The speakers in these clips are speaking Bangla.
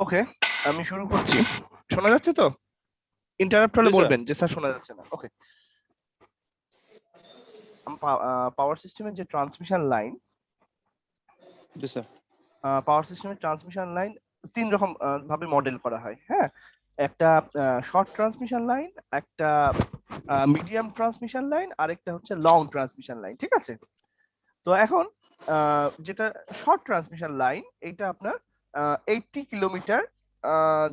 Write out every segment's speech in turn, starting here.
ওকে, আমি শুরু করছি। শোনা যাচ্ছে তো? ইন্টারাপ্ট হলে জি স্যার। বলবেন যে স্যার শোনা যাচ্ছে না। ওকে, পাওয়ার সিস্টেমের যে ট্রান্সমিশন লাইন, জি স্যার। পাওয়ার সিস্টেমের ট্রান্সমিশন লাইন তিন রকম ভাবে মডেল করা হয়। হ্যাঁ, একটা শর্ট ট্রান্সমিশন লাইন, একটা মিডিয়াম ট্রান্সমিশন লাইন, আর একটা হচ্ছে লং ট্রান্সমিশন লাইন। ঠিক আছে? তো এখন যেটা শর্ট ট্রান্সমিশন লাইন, এটা আপনার 80 কিলোমিটার,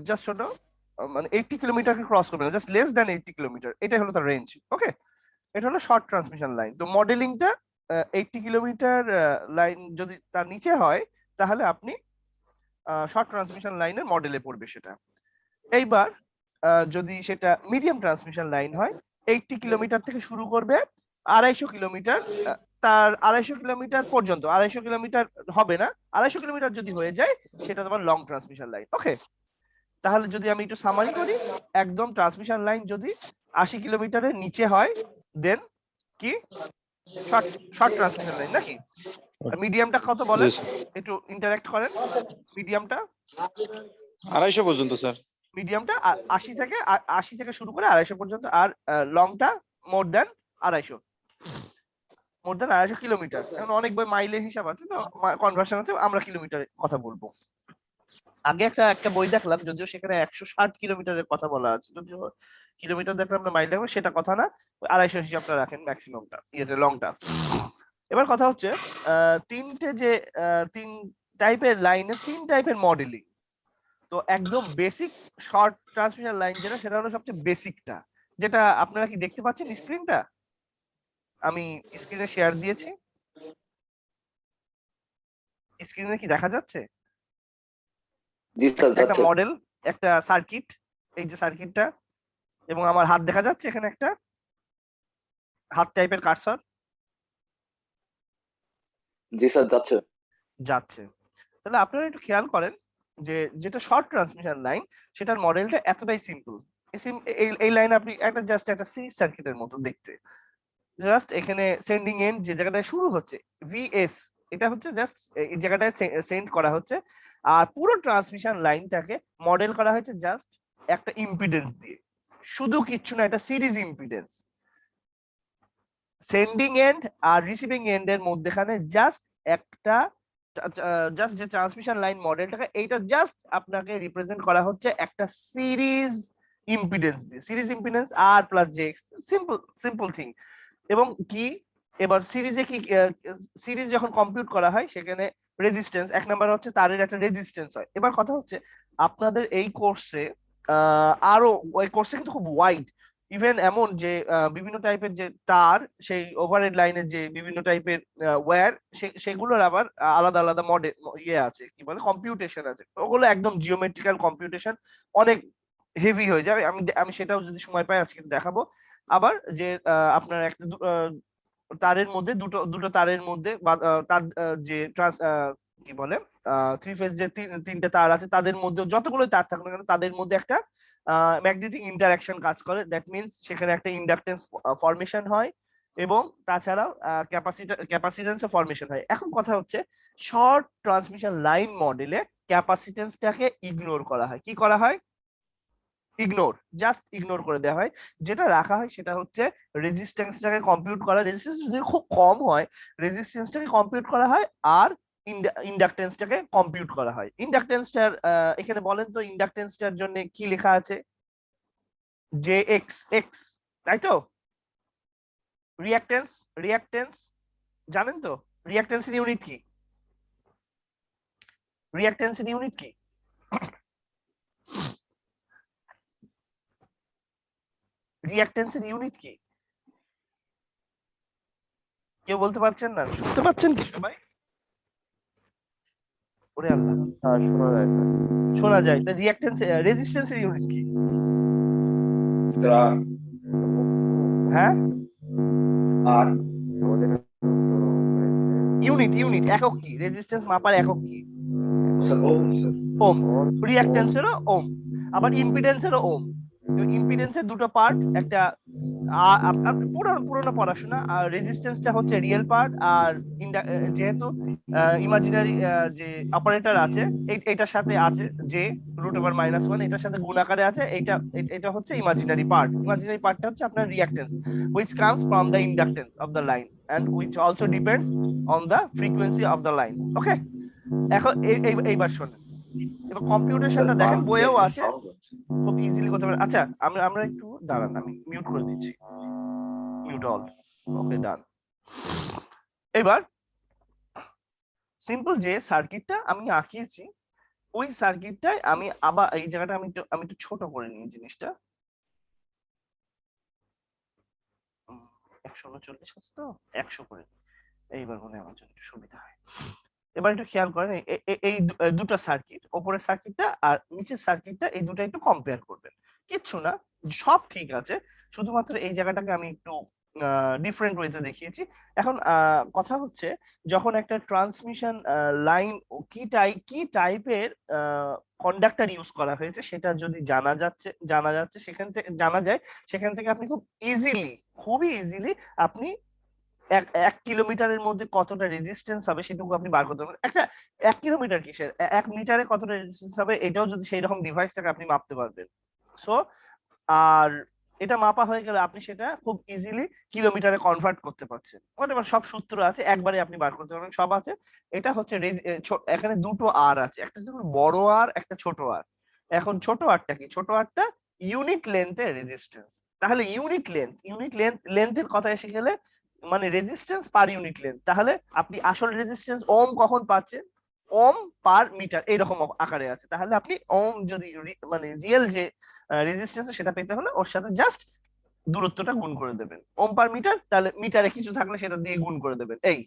জাস্ট হলো মানে 80 কিলোমিটারকে ক্রস করবে না, জাস্ট লেস দ্যান 80 কিলোমিটার, এটাই হলো তার রেঞ্জ। ওকে, এটা হলো শর্ট ট্রান্সমিশন লাইন। তো মডেলিংটা 80 কিলোমিটার লাইন যদি তার নিচে হয়, তাহলে আপনি শর্ট ট্রান্সমিশন লাইনের মডেলে পড়বে সেটা। এইবার যদি সেটা মিডিয়াম ট্রান্সমিশন লাইন হয়, 80 কিলোমিটার থেকে শুরু করবে 250 কিলোমিটার, তার 250 কিলোমিটার পর্যন্ত, 250 কিলোমিটার হবে না, 250 কিলোমিটার যদি হয়ে যায় সেটা তোমার লং ট্রান্সমিশন লাইন। ওকে, তাহলে যদি আমি একটু সামারি করি, একদম ট্রান্সমিশন লাইন যদি 80 কিলোমিটারের নিচে হয়, দেন কি শর্ট শর্ট ট্রান্সমিশন লাইন নাকি? আর মিডিয়ামটা কত জি বলেন, স্যার। একটু ইন্টারঅ্যাক্ট করেন। মিডিয়ামটা 250 পর্যন্ত স্যার। মিডিয়ামটা 80 থেকে শুরু করে 250 পর্যন্ত, আর লংটা more than 250, more than 250 kilometre. এখন অনেক বই মাইলের হিসাব আছে, তো কনভার্সন আছে, আমরা কিলোমিটারের কথা বলবো। আগে একটা বই দেখলাম, যদিও সেখানে 160 কিলোমিটারের কথা বলা আছে, যদিও কিলোমিটার দেখলে আমরা মাইল দেখবো সেটা কথা না, 250 হিসাবটা রাখেন ম্যাক্সিমামটা, ইয়েতে লংটা। এবার কথা হচ্ছে তিনটে যে তিন টাইপের লাইনের তিন টাইপের মডেলিং। তো একদম বেসিক শর্ট ট্রান্সমিশন লাইন যেটা, সেটা হলো সবচেয়ে বেসিকটা, যেটা আপনারা কি দেখতে পাচ্ছেন স্ক্রিনটা? আমি স্ক্রিনে শেয়ার দিয়েছি, স্ক্রিনে কি দেখা যাচ্ছে? জি স্যার, একটা যাচ্ছে। মডেল, একটা সার্কিট, এই যে সার্কিটটা, এবং আমার হাত দেখা যাচ্ছে এখানে, একটা হাত টাইপের কার্সর জি স্যার, যাচ্ছে। যাচ্ছে। তাহলে আপনারা একটু খেয়াল করেন যে যেটা শর্ট ট্রান্সমিশন লাইন, সেটার মডেলটা এতটাই সিম্পল। এই লাইন আপনি একটা জাস্ট একটা সিরিজ সার্কিটের মতো দেখতে। জাস্ট এখানে সেন্ডিং এন্ড যে জায়গাটায় শুরু হচ্ছে, ভিএস, এটা হচ্ছে জাস্ট এই জায়গাটায় সেন্ড করা হচ্ছে। আর পুরো ট্রান্সমিশন লাইনটাকে মডেল করা হয়েছে জাস্ট একটা ইম্পিডেন্স দিয়ে, শুধু কিচ্ছু না, এটা সিরিজ ইম্পিডেন্স। সেন্ডিং এন্ড আর রিসিভিং এন্ড এর মধ্যেখানে জাস্ট একটা, জাস্ট যে ট্রান্সমিশন লাইন মডেলটাকে, এইটা জাস্ট আপনাকে রিপ্রেজেন্ট করা হচ্ছে একটা সিরিজ ইম্পিডেন্স দিয়ে, series impedance R plus J, simple simple thing. এবং কি, এবার সিরিজে কি, সিরিজ যখন কম্পিউট করা হয় সেখানে রেজিস্ট্যান্স, এক নাম্বার হচ্ছে তারের একটা রেজিস্ট্যান্স হয়। এবার কথা হচ্ছে আপনাদের এই কোর্সে আরো, ওই কোর্সে কিন্তু খুব ওয়াইড, ইভেন এমন যে বিভিন্ন টাইপের যে তার, সেই ওভারহেড লাইনের যে বিভিন্ন টাইপের ওয়্যার, সেগুলোর আবার আলাদা আলাদা মডেল ইয়ে আছে, কি বলে, কম্পিউটেশন আছে। ওগুলো একদম জিওমেট্রিক্যাল কম্পিউটেশন, অনেক হেভি হয়ে যাবে। আমি আমি সেটাও যদি সময় পাই আজকে দেখাবো। আবার যে আপনার একটা তারের মধ্যে দুটো দুটো তারের মধ্যে বা তার যে কি বলে, থ্রি ফেজ যে তিনটে তার আছে, তাদের মধ্যে যতগুলো তার থাকুক না কেন, তাদের মধ্যে একটা ম্যাগনেটিক ইন্টারাকশন কাজ করে। দ্যাট মিনস সেখানে একটা ইন্ডাকটেন্স ফরমেশন হয়, এবং তাছাড়াও ক্যাপাসিটেন্স ফরমেশন হয়। এখন কথা হচ্ছে শর্ট ট্রান্সমিশন লাইন মডেলে ক্যাপাসিটেন্সটাকে ইগনোর করা হয়। কি করা হয়? ইগনোর, জাস্ট ইগনোর করে দেওয়া হয়। যেটা রাখা হয় সেটা হচ্ছে রেজিস্ট্যান্সটাকে কম্পিউট করা, রেজিস্ট্যান্স যদি খুব কম হয় রেজিস্ট্যান্সটাকে কম্পিউট করা হয়, আর ইন্ডাকটেন্সটাকে কম্পিউট করা হয়। ইন্ডাকটেন্সটার এখানে বলেন তো, ইন্ডাকটেন্সটার জন্য কি লেখা আছে? জে এক্স এক্স, তাই তো? রিঅ্যাকটেন্স, রিঅ্যাকটেন্স জানেন তো? রিঅ্যাকটেন্সের ইউনিট কি? রিঅ্যাকটেন্সের ইউনিট কি? রিঅ্যাকটেন্সের ইউনিট কি? কেউ বলতে পারছেন না? শুনতে পাচ্ছেন কি সবাই? ওরে আল্লাহ, হ্যাঁ, শোনা যায় স্যার। শোনা যায়। তা রিঅ্যাকটেন্স, রেজিস্ট্যান্সের ইউনিট কি? হ্যাঁ, আর আমাদের ইউনিট, ইউনিট, একক কি? রেজিস্ট্যান্স মাপার একক কি? স্যার ওম স্যার। ওম। রিঅ্যাকটেন্সেরও ওম, আবার ইম্পিডেন্সেরও ওম। ইম্পিডেন্সের দুটো পার্ট, একটা পুরোনো পড়াশোনা, আর রেজিস্ট্যান্সটা হচ্ছে রিয়েল পার্ট, আর যেহেতু ইমাজিনারি যে অপারেটর আছে এটার সাথে আছে যে √(-1), এটার সাথে গুণ আকারে আছে, এটা হচ্ছে ইমাজিনারি পার্টটা হচ্ছে আপনার reactance which comes from the inductance of the line and which also depends on the frequency of the line. ওকে, এখন এইবার শোনেন, এবার কম্পিউটেশনটা দেখেন বইয়েও আছে, খুব ইজিলি করতে পারেন। আচ্ছা, আমরা একটু দাঁড়ান, আমি মিউট করে দিচ্ছি, মিউট অল। ওকে, ডান। এবার সিম্পল যে সার্কিটটা আমি আঁকিয়েছি, ওই সার্কিটটাই আমি আবার এই জায়গাটা আমি একটু ছোট করে নিই জিনিসটা। 139 আছে তো, 100 করে এইবার মনে আমার জন্য একটু সুবিধা হয়। এবার একটু খেয়াল করেন, এই দুটো সার্কিট, উপরের সার্কিটটা আর নিচের সার্কিটটা, এই দুটো একটু কম্পেয়ার করবেন। কিচ্ছু না, সব ঠিক আছে, শুধুমাত্র এই জায়গাটাকে আমি একটু ডিফারেন্ট ওয়েতে দেখিয়েছি। এখন কথা হচ্ছে, যখন একটা ট্রান্সমিশন লাইন কি টাইপের কন্ডাক্টর ইউজ করা হয়েছে সেটা যদি জানা যাচ্ছে সেখান থেকে জানা যায়, সেখান থেকে আপনি খুবই ইজিলি আপনি 1 কিলোমিটারের মধ্যে কতটা রেজিস্ট্যান্স হবে সেটুকু আপনি বার করতে পারবেন। 1 কিলোমিটার কিসের, 1 মিটারে কতটা রেজিস্ট্যান্স হবে এটাও যদি সেই রকম ডিভাইস থাকে আপনি মাপতে পারবেন। সো আর এটা মাপা হয়ে গেলে আপনি সেটা খুব ইজিলি কিলোমিটারে কনভার্ট করতে পারছেন। হোয়াটএভার সব সূত্র আছে, একবারে আপনি বার করতে পারবেন, সব আছে। এটা হচ্ছে এখানে দুটো আর আছে, একটা হচ্ছে বড় আর, একটা ছোট আর। এখন ছোট আরটা কি? ছোট আরটা ইউনিট লেন্থের রেজিস্ট্যান্স। তাহলে লেন্থের কথা এসে গেলে মানে রেজিস্ট্যান্স পার ইউনিট লেন্থ। তাহলে আপনি আসল রেজিস্ট্যান্স ওম কখন পাচ্ছেন? ওম পার মিটার এরকম আকারে আছে। তাহলে আপনি ওম যদি মানে রিয়েল যে রেজিস্ট্যান্স সেটা পেতে হলে ওর সাথে জাস্ট দূরত্বটা গুণ করে দেবেন, ওম পার মিটার, তাহলে মিটারে কিছু থাকলে সেটা দিয়ে গুণ করে দেবেন এই।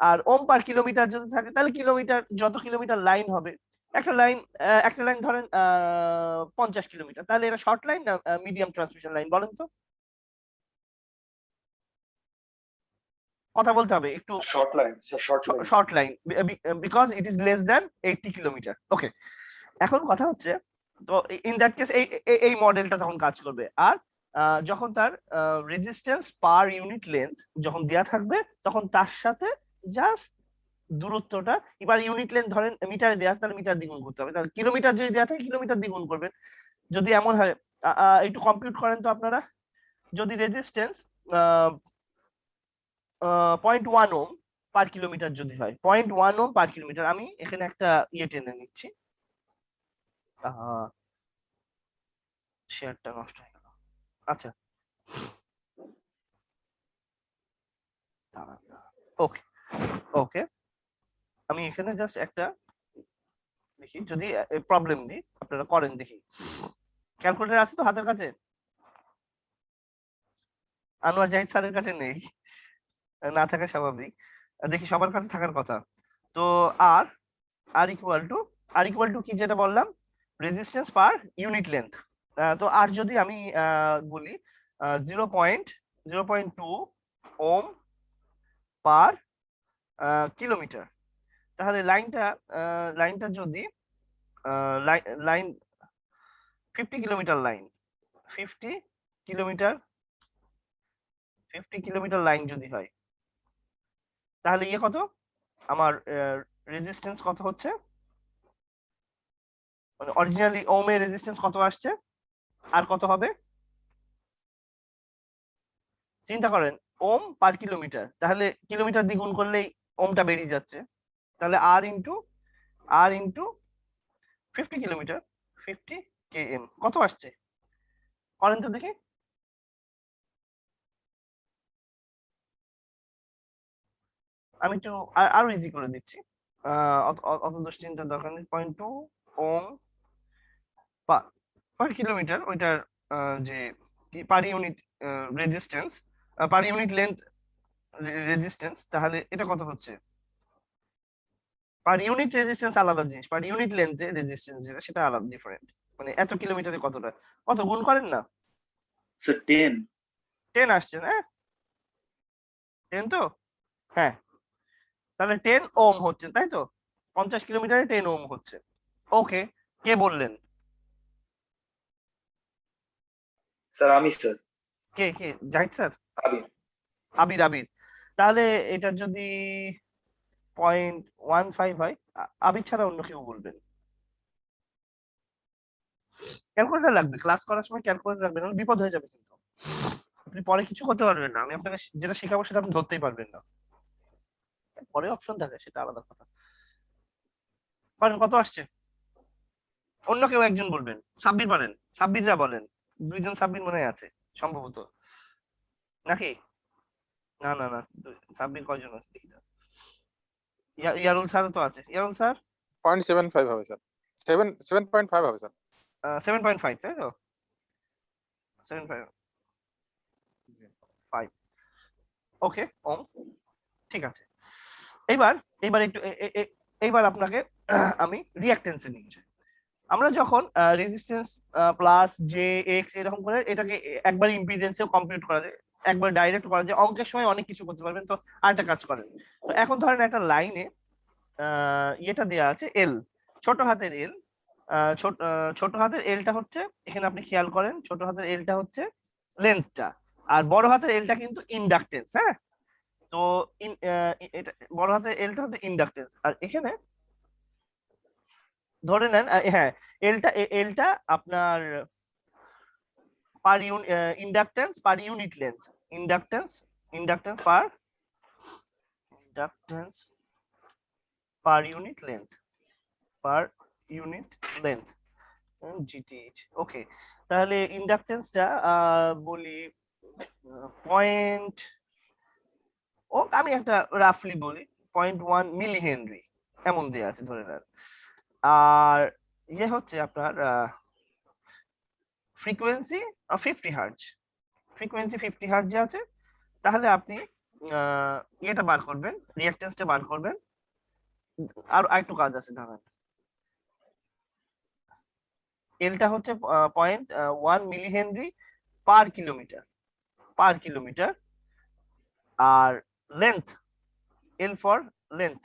আর ওম পার কিলোমিটার যদি থাকে তাহলে কিলোমিটার, যত কিলোমিটার লাইন হবে, একটা লাইন ধরেন 50 কিলোমিটার, তাহলে এটা শর্ট লাইন না মিডিয়াম ট্রান্সমিশন লাইন বলেন তো? কথা বলতে হবে একটু। Short line sir, short line, because it is less than 80 kilometre. Okay, এখন কথা হচ্ছে, তো ইন দ্যাট কেস এই মডেলটা তখন কাজ করবে। আর যখন তার রেজিস্ট্যান্স পার ইউনিট লেন্থ যখন দেয়া থাকবে, তখন তার সাথে জাস্ট দূরত্বটা, এবার ইউনিট লেন্থ ধরেন মিটারে দেয়া, তাহলে মিটার দ্বিগুণ করতে হবে। তাহলে কিলোমিটার যদি দেয়া থাকে কিলোমিটার দ্বিগুণ করবেন। যদি এমন হয়, একটু কম্পিউট করেন তো আপনারা, যদি রেজিস্ট্যান্স 0.1 ওম পার কিলোমিটার যদি হয়, 0.1 ওম পার কিলোমিটার, আমি এখানে একটা ইয়ে টেনে নিচ্ছি, শেয়ারটা নষ্ট হয়ে গেল। আচ্ছা, ওকে ওকে, আমি এখানে জাস্ট একটা দেখি, যদি প্রবলেম দিই আপনারা করেন দেখি। ক্যালকুলেটর আছে তো হাতের কাছে? আনোয়ার জাহিদ স্যারের কাছে নেই, না থাকা স্বাভাবিক, দেখি সবার কাছে থাকার কথা। তো আর আর ইকুয়াল টু কি যেটা বললাম, রেজিস্ট্যান্স পার ইউনিট লেন্থ। তো আর যদি আমি বলি 0.2 ওম পার কিলোমিটার, তাহলে লাইনটা যদি line 50 kilometre line, 50 kilometre line যদি হয়, তাহলে ইয়ে কত আমার রেজিস্ট্যান্স কত হচ্ছে, মানে অরিজিনালি ওমের রেজিস্ট্যান্স কত আসছে আর কত হবে চিন্তা করেন। ওম পার কিলোমিটার, তাহলে কিলোমিটার দ্বিগুণ করলেই ওমটা বেরিয়ে যাচ্ছে, তাহলে আর ইন্টু 50 কিলোমিটার, 50 km কত আসছে করেন তো দেখি। আমি একটু আরো ইজি করে দিচ্ছি, অত দুশ্চিন্তার দরকার নেই। 0.2 ওম পার কিলোমিটার, ওইটার যে পার ইউনিট রেজিস্ট্যান্স, পার ইউনিট লেন্থ রেজিস্ট্যান্স, তাহলে এটা কত হচ্ছে? পার ইউনিট রেজিস্ট্যান্স আলাদা জিনিস, পার ইউনিট লেন্থে রেজিস্ট্যান্স যেটা সেটা আলাদা, ডিফারেন্ট। মানে এত কিলোমিটারে কতটা, কত গুণ করেন না? স্যার 10। 10 আসছে না? 10 তো, হ্যাঁ, তাহলে 10 ওম হচ্ছে, তাই তো? 50 কিলোমিটারে 10 ওম হচ্ছে। ওকে, কে বললেন? স্যার আমি স্যার কে কে জাহিদ স্যার? আবির। আবির আবির। তাহলে এটা যদি 0.15 হয়, আবির ছাড়া অন্য কেউ বলবেন। ক্যালকুলেটর লাগবে, ক্লাস করার সময় ক্যালকুলেটর লাগবে, নাহলে বিপদ হয়ে যাবে কিন্তু। আপনি পরে কিছু করতে পারবেন না, আমি আপনাকে যেটা শেখাবো সেটা আপনি ধরতেই পারবেন না। পরে অপশন থাকে, সেটা আলাদা কথা। পারেন? কত আসছে? অন্য কেউ একজন বলবেন। সাব্বির পারেন, সাব্বিররা বলেন। দুইজন সাব্বির মনে হয় আছে সম্ভবত, নাকি? না না না, সাব্বির কয়জন আছে দেখি না। ইয়ারুল স্যারও তো আছে। ইয়ারুল স্যার 0.75 হবে স্যার। 7.5 হবে স্যার। 7.5, তাই তো? 7.5, ওকে ওম, ঠিক আছে। এইবার এইবার একটু এইবার আপনাকে আমি রিঅ্যাকটেন্সে নিয়ে যাই। আমরা যখন রেজিস্ট্যান্স প্লাস জে এক্স এরকম করে এটাকে একবার ইম্পিডেন্সেও কম্পিউট করা যায়, একবার ডাইরেক্ট করা যায়, অঙ্কের সময় অনেক কিছু করতে পারবেন। তো আরেকটা কাজ করেন। তো এখন ধরেন একটা লাইনে ইয়েটা দেওয়া আছে এল, ছোট হাতের এল। ছোট হাতের এলটা হচ্ছে, এখানে আপনি খেয়াল করেন, ছোট হাতের এলটা হচ্ছে লেন্থটা, আর বড় হাতের এলটা কিন্তু ইন্ডাকটেন্স। হ্যাঁ, তো এটা বড় হাতের এলটা হচ্ছে ইন্ডাকটেন্স, আর এখানে ধরে নেন হ্যাঁ, এলটা আপনার per inductance per unit length, inductance inductance per inductance per unit length, per unit length, GTH. Okay, তাহলে ইন্ডাকটেন্সটা বলি পয়েন্ট, ও আমি একটা রাফলি বলি 0.1 মিলি হেনরি এমন দেয়া আছে ধরে নেন। আর ইয়ে হচ্ছে আপনার ফ্রিকোয়েন্সি 50 হার্জ, ফ্রিকোয়েন্সি 50 হার্জ যে আছে। তাহলে আপনি ইয়েটা বার করবেন, রিঅ্যাকটেন্সটা বার করবেন। আর আরেকটু কাজ আছে, ধরেন এলটা হচ্ছে 0.1 milli henry per kilometre, per kilometre. আর length, L for length,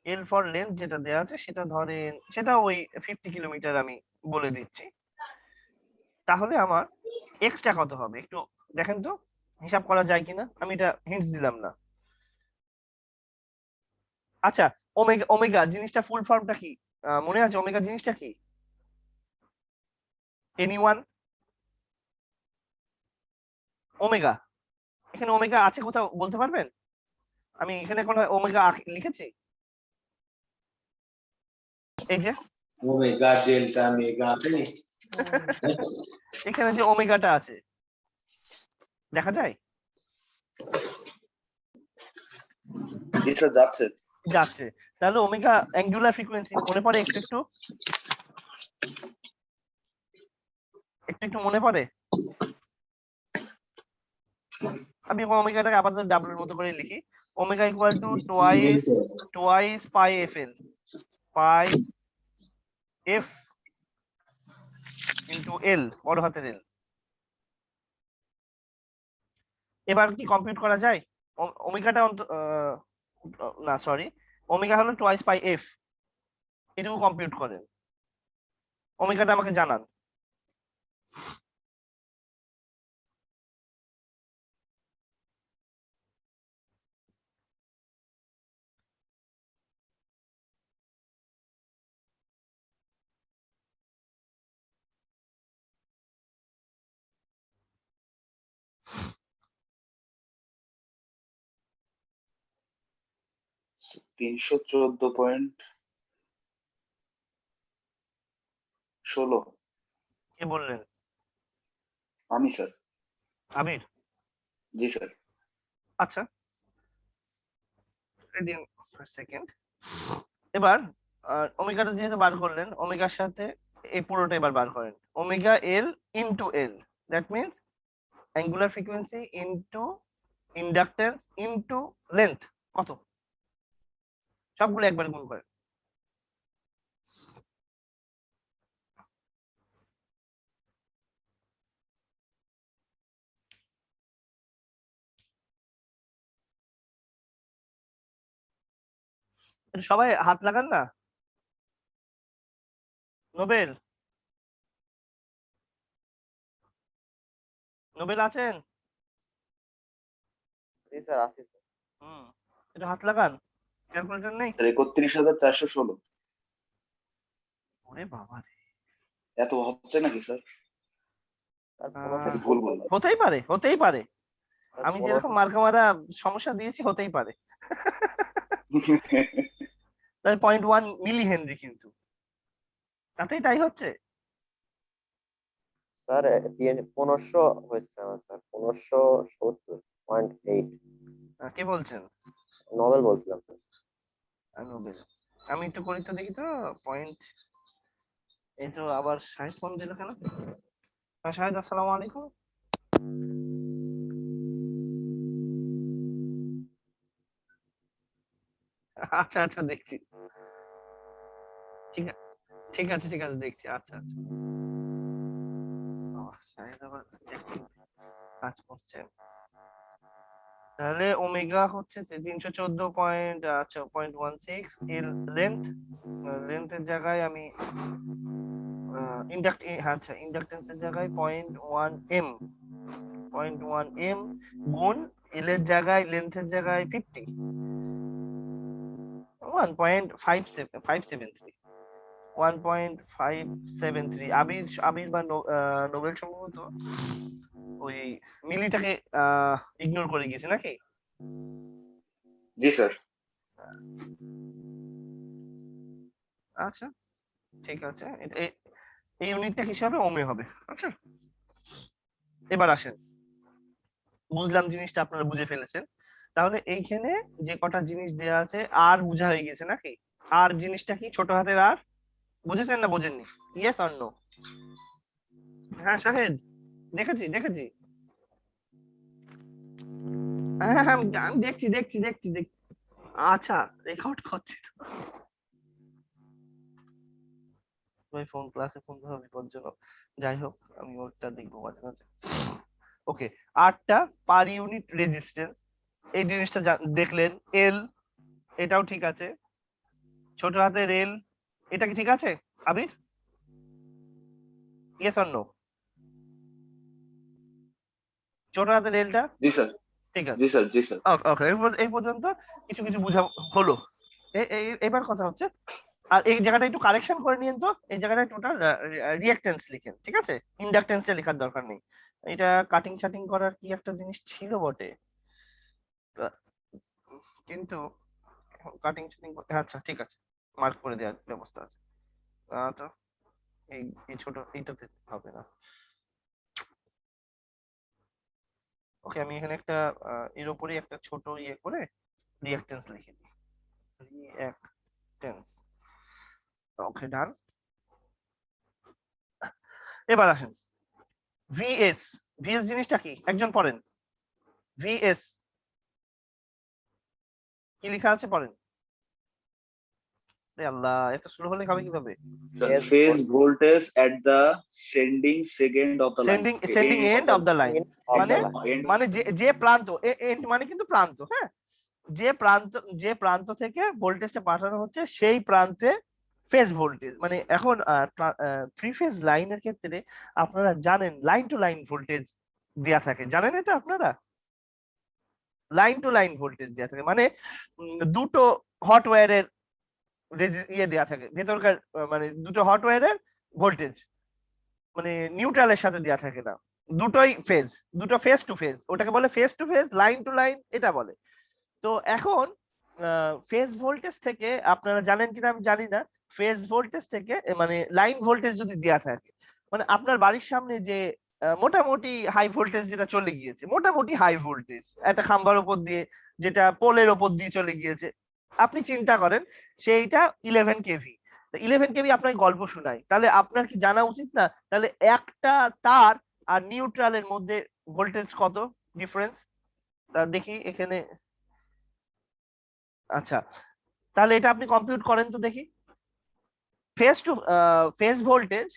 L for length যেটা দেওয়া আছে সেটা ধরেন, সেটা ওই 50 কিলোমিটার আমি বলে দিচ্ছি। তাহলে আমার এক্সটা কত হবে একটু দেখেন তো, হিসাব করা যায় কিনা, আমি এটা হিন্টস দিলাম না। আচ্ছা, ওমেগা, ওমেগা জিনিসটা ফুল ফর্মটা কি মনে আছে? ওমেগা জিনিসটা কি? এনিওয়ান? ওমেগা, এখানে ওমেগা আছে কোথাও বলতে পারবেন? আমি এখানে কোনো ওমেগা লিখেছি? এই যে ওমেগা ডেল্টা মেগা এখানে যে ওমেগাটা আছে, দেখা যায়? জি স্যার, যাচ্ছে। যাচ্ছে। তাহলে ওমেগা অ্যাঙ্গুলার ফ্রিকোয়েন্সি মনে পড়ে একটু একটু, একটু একটু মনে পড়ে? আমি ওমেগাটাকে আপাতত ডাবল এর মতো করে লিখি। Omega equal to twice pi F L, pi F into L, বড় হাতের এল। এবার কি কম্পিউট করা যায়? ওমেগাটা না সরি, ওমেগা হলো টোয়াইস পাই এফ, এটুকু কম্পিউট করেন, ওমেগাটা আমাকে জানান। $314.16। কে বললেন? আমি স্যার। আবির? জি স্যার। আচ্ছা, সেকেন্ড। এবার ওমেগাটা যেহেতু বার করলেন, ওমেগার সাথে এই পুরোটা এবার বার করেন, omega L into L, that means angular frequency into inductance into length, কত? সবগুলো একবার গুণ করেন। একটু সবাই হাত লাগান না। নোবেল, নোবেল আছেন? জি স্যার আছি স্যার। এটা হাত লাগান, ক্যালকুলেটর নেই? স্যার 31,416। ওরে বাবা রে। এত হচ্ছে নাকি স্যার? স্যার আহ, ভুল বললাম। হতেই পারে, হতেই পারে। আমি যেরকম 1500 মার্কা মারা সমস্যা দিয়েছি, হতেই পারে। তাই 0.1 মিলি হেনরি, কিন্তু তাতেই তাই হচ্ছে। স্যার 1500 হয়েছে আমার স্যার 1570.8 কে বলছেন? নোবেল বলছিলাম স্যার। নোবেল। আমি একটু করি তো, দেখি তো পয়েন্ট। এই তো আবার শাহিদ ফোন দিল কেন? শাহিদ, আসসালামু আলাইকুম। আচ্ছা আচ্ছা, দেখছি। ঠিক আছে, ঠিক আছে, ঠিক আছে, দেখছি। আচ্ছা আচ্ছা। শাহিদ আবার একটু কাজ করছেন। তাহলে ওমেগা হচ্ছে 314 আচ্ছা 0.16 এর লেন্থের জায়গায় আমি আচ্ছা ইন্ডাকটেন্সের জায়গায় 0.1 এম গুণ এল এর জায়গায়, লেন্থের জায়গায় 50, 1.573 1.573। আবির বা নোবেল সম্ভবত ওই মিলিটাকে ইগনোর করে গেছে নাকি? জি স্যার। আচ্ছা, ঠিক আছে। এই ইউনিটটা কিসে হবে? ওমে হবে। আচ্ছা, এবার আসেন। বুঝলাম জিনিসটা আপনারা বুঝে ফেলেছেন। তাহলে এইখানে যে কটা জিনিস দেয়া আছে, আর বোঝা হয়ে গেছে নাকি? আর জিনিসটা কি? ছোট হাতের আর। বুঝেছেন না বোঝেননি? Yes or no? হ্যাঁ শাহেদ, দেখেছি দেখেছি। হ্যাঁ হ্যাঁ, আমি দেখছি দেখছি দেখছি দেখছি। আচ্ছা, রেকর্ড করছি তো। ওই ফোন ক্লাসে ফোন ধরা বিপজ্জনক। যাই হোক, আমি ওটা দেখবো মাঝে মাঝে। ওকে, আটটা পার ইউনিট রেজিস্ট্যান্স, এই জিনিসটা দেখলেন। এল, এটাও ঠিক আছে। ছোট হাতের এল, এটা কি ঠিক আছে আবির? Yes or no? ছোট হাতের এলটা জি স্যার। ঠিক আছে। জি স্যার। জি স্যার। ওকে, এই পর্যন্ত কিছু কিছু বোঝা হলো। এবার কথা হচ্ছে, আর এই জায়গাটা একটু কারেকশন করে নিন তো। এই জায়গাটায় টোটাল রিঅ্যাকট্যান্স লিখেন, ঠিক আছে? ইন্ডাকট্যান্সটা লেখার দরকার নেই। এটা কাটিং শাটিং করার কি একটা জিনিস ছিল বটে, কিন্তু কাটিং শাটিং, আচ্ছা ঠিক আছে, মার্ক করে দেওয়ার ব্যবস্থা আছে। তো এই এই ছোট এইটাতে হবে না। ওকে, আমি এখানে একটা এর উপরে একটা ছোট ইয়ে করে রিঅ্যাকট্যান্স লিখে দিই। রিঅ্যাকট্যান্স। ওকে, ডান। এবার আসেন ভিএস। ভিএস জিনিসটা কি একজন পড়েন? ভিএস কি লেখা আছে পড়েন। আল্লাহ, এত স্লো হলে খাবে কিভাবে? Phase voltage at the sending second of the line. Sending end of the line, মানে মানে যে প্রান্ত, এন্ড মানে কিন্তু প্রান্ত, হ্যাঁ, যে প্রান্ত থেকে ভোল্টেজটা পাঠানো হচ্ছে সেই প্রান্তে ফেজ ভোল্টেজ। মানে এখন থ্রি ফেজ লাইনের ক্ষেত্রে আপনারা জানেন লাইন টু লাইন ভোল্টেজ দেয়া থাকে, জানেন এটা আপনারা? লাইন টু লাইন ভোল্টেজ দেয়া থাকে মানে দুটো হট ওয়্যারের ইয়ে দেয়া থাকে ভেতরকার, মানে দুটো হট ওয়্যারের ভোল্টেজ মানে নিউট্রালের সাথে দেয়া থাকে না, দুটোই ফেজ, দুটো ফেজ টু ফেজ, ওটাকে বলে phase to phase, line to line এটা বলে। তো এখন ফেজ ভোল্টেজ থেকে আপনারা জানেন কিনা আমি জানি না, ফেজ ভোল্টেজ থেকে মানে লাইন ভোল্টেজ যদি দেয়া থাকে, মানে আপনার বাড়ির সামনে যে মোটামুটি হাই ভোল্টেজ যেটা চলে গিয়েছে, মোটামুটি হাই ভোল্টেজ একটা খাম্বার উপর দিয়ে, যেটা পোলের উপর দিয়ে চলে গিয়েছে, আপনি চিন্তা করেন সেইটা 11 কেভি। 11 কেভি আপনাকে গল্প শোনাই, তাহলে আপনার কি জানা উচিত না? তাহলে একটা তার আর নিউট্রালের মধ্যে ভোল্টেজ কত ডিফারেন্স দেখি এখানে। আচ্ছা, তাহলে এটা আপনি কম্পিউট করেন তো দেখি। Phase to phase voltage,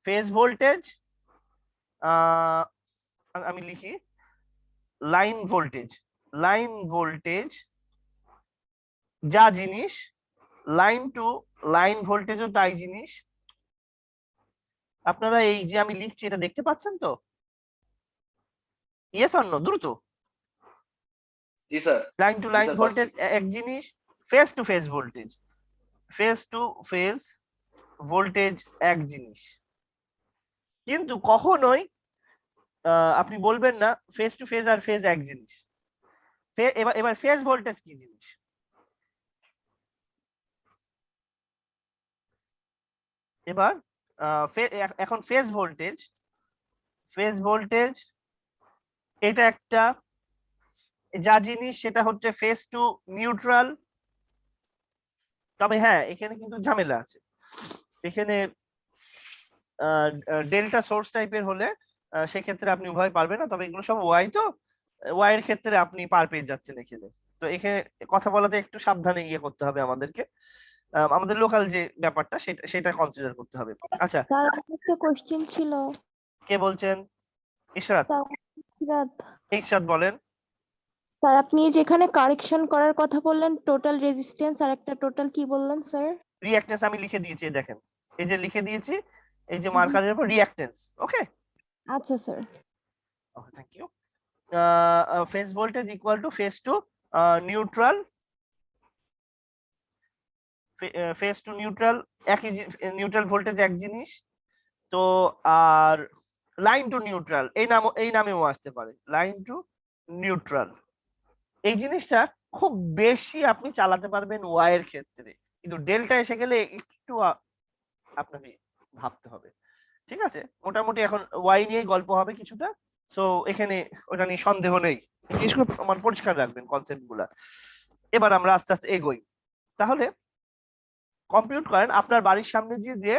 phase voltage আমি লিখি লাইন ভোল্টেজ, লাইন ভোল্টেজ যা জিনিস, লাইন টু লাইন ভোল্টেজও তাই জিনিস। আপনারা এই যে আমি লিখছি এটা দেখতে পাচ্ছেন তো? ইয়েস অর নো দ্রুত। জি sir. Line to line sir, voltage এক জিনিস, phase to phase voltage, phase to phase voltage এক জিনিস। কিন্তু কখনোই আপনি বলবেন না ফেজ টু ফেজ আর ফেজ এক জিনিস। এবার এবার ফেজ ভোল্টেজ কি জিনিস? এবার এখন ফেজ ভোল্টেজ এটা একটা যা জিনিস সেটা হচ্ছে ফেজ টু নিউট্রাল। তবে হ্যাঁ, এখানে কিন্তু ঝামেলা আছে। এখানে ডেল্টা সোর্স টাইপের হলে সেক্ষেত্রে আপনি উভয় পারবেন না। তবে এগুলো সব ওয়াই, তো ওয়াই এর ক্ষেত্রে আপনি পার পেয়ে যাচ্ছেন এখানে। তো এখানে কথা বলাতে একটু সাবধানে ইয়ে করতে হবে আমাদেরকে, আমাদের লোকাল যে ব্যাপারটা সেটা কনসিডার করতে হবে। আচ্ছা, স্যার একটা কোশ্চেন ছিল। কে বলছেন? ইশরাত। স্যার সিরাত, ইশরাত বলেন। স্যার আপনি যেখানে কারেকশন করার কথা বললেন টোটাল রেজিস্ট্যান্স আর একটা টোটাল কি বললেন স্যার? রিঅ্যাকট্যান্স আমি লিখে দিয়েছি, এই দেখেন, এই যে লিখে দিয়েছি, এই যে মার্কারের উপর রিঅ্যাকট্যান্স। ওকে, আচ্ছা sir. Okay, thank you. Phase voltage equal to phase to neutral. Phase to neutral একই, নিউট্রাল ভোল্টেজ এক জিনিস। তো আর লাইন টু নিউট্রাল এই নামেও আসতে পারে, লাইন টু নিউট্রাল। এই জিনিসটা খুব বেশি আপনি চালাতে পারবেন ওয়াই এর ক্ষেত্রে, কিন্তু ডেল্টা এসে গেলে একটু আপনাকে ভাবতে হবে। ঠিক আছে, মোটামুটি এখন ওয়াই নিয়ে গল্প হবে কিছুটা। সো এখানে ওটা নিয়ে সন্দেহ নেই, জিনিসগুলো আমার পরিষ্কার রাখবেন কনসেপ্ট গুলা। এবার আমরা আস্তে আস্তে এগোই। তাহলে কম্পিউট করেন আপনার বাড়ির সামনে যে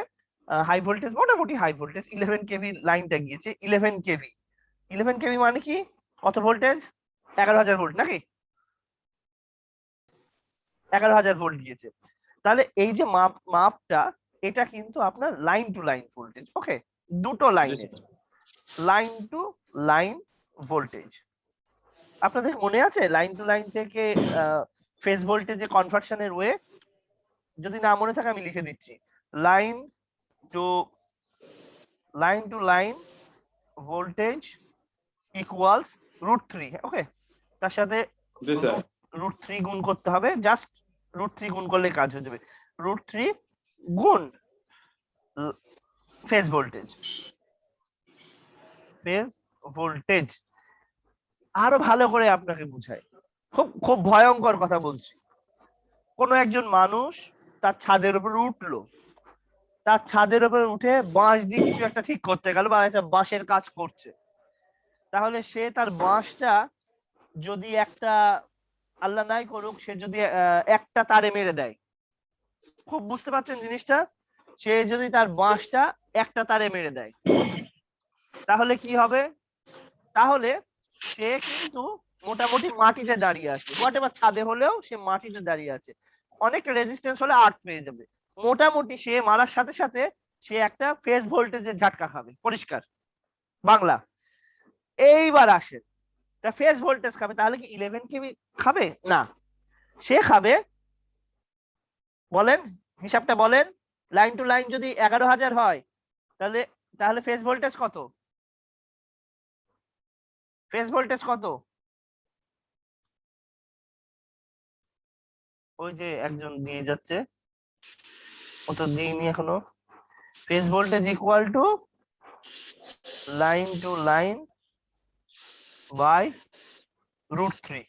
হাই ভোল্টেজ, মোটামুটি হাই ভোল্টেজ 11 কেভি লাইনটা গিয়েছে। 11 কেভি, 11 কেভি মানে কি? কত ভোল্টেজ? 11,000 ভোল্ট নাকি? 11,000 ভোল্ট গিয়েছে। তাহলে এই যে মাপটা এটা কিন্তু আপনার লাইন টু লাইন ভোল্টেজ। ওকে, দুটো লাইনের লাইন টু লাইন ভোল্টেজ। আপনাদের মনে আছে লাইন টু লাইন থেকে ফেজ ভোল্টেজে কনভার্সনের ওয়ে? যদি না মনে থাকে আমি লিখে দিচ্ছি, line to line voltage equals √3। Okay, তার সাথে জি স্যার। √3 গুণ করতে হবে, জাস্ট √3 গুণ করলে কাজ হয়ে যাবে। √3 গুণ ফেজ ভোল্টেজ। আরো ভালো করে আপনাকে বুঝাই, খুব খুব ভয়ঙ্কর কথা বলছি। কোন একজন মানুষ তার ছাদের উপর উঠলো, তার ছাদের উপর উঠে বাঁশ দিয়ে কিছু একটা ঠিক করতে গেল বা একটা বাঁশের কাজ করছে। তাহলে সে তার বাঁশটা যদি একটা, আল্লাহ নাই করুক, সে যদি একটা তারে মেরে দেয়, খুব বুঝতে পারছেন জিনিসটা? সে যদি তার বাঁশটা একটা তারে মেরে দেয় তাহলে কি হবে? তাহলে সে কিন্তু মোটামুটি মাটিতে দাঁড়িয়ে আছে, হোয়াটএভার, ছাদে হলেও সে মাটিতে দাঁড়িয়ে আছে। অনেকটা রেজিস্ট্যান্স হলে আর্থ পেয়ে যাবে। মোটামুটি সে মারার সাথে সাথে সে একটা ফেজ ভোল্টেজের ঝাটকা খাবে, পরিষ্কার বাংলা। এইবার আসে, তা ফেজ ভোল্টেজ খাবে, তাহলে কি 11 কেভি খাবে? না, সে খাবে, বলেন হিসাবটা বলেন, লাইন টু লাইন যদি 11,000 হয় তাহলে তাহলে ফেজ ভোল্টেজ কত? ফেজ ভোল্টেজ কত? ওই যে একজন দিয়ে যাচ্ছে, ও তো দিইনি এখনো। Phase voltage equal to line to line by √3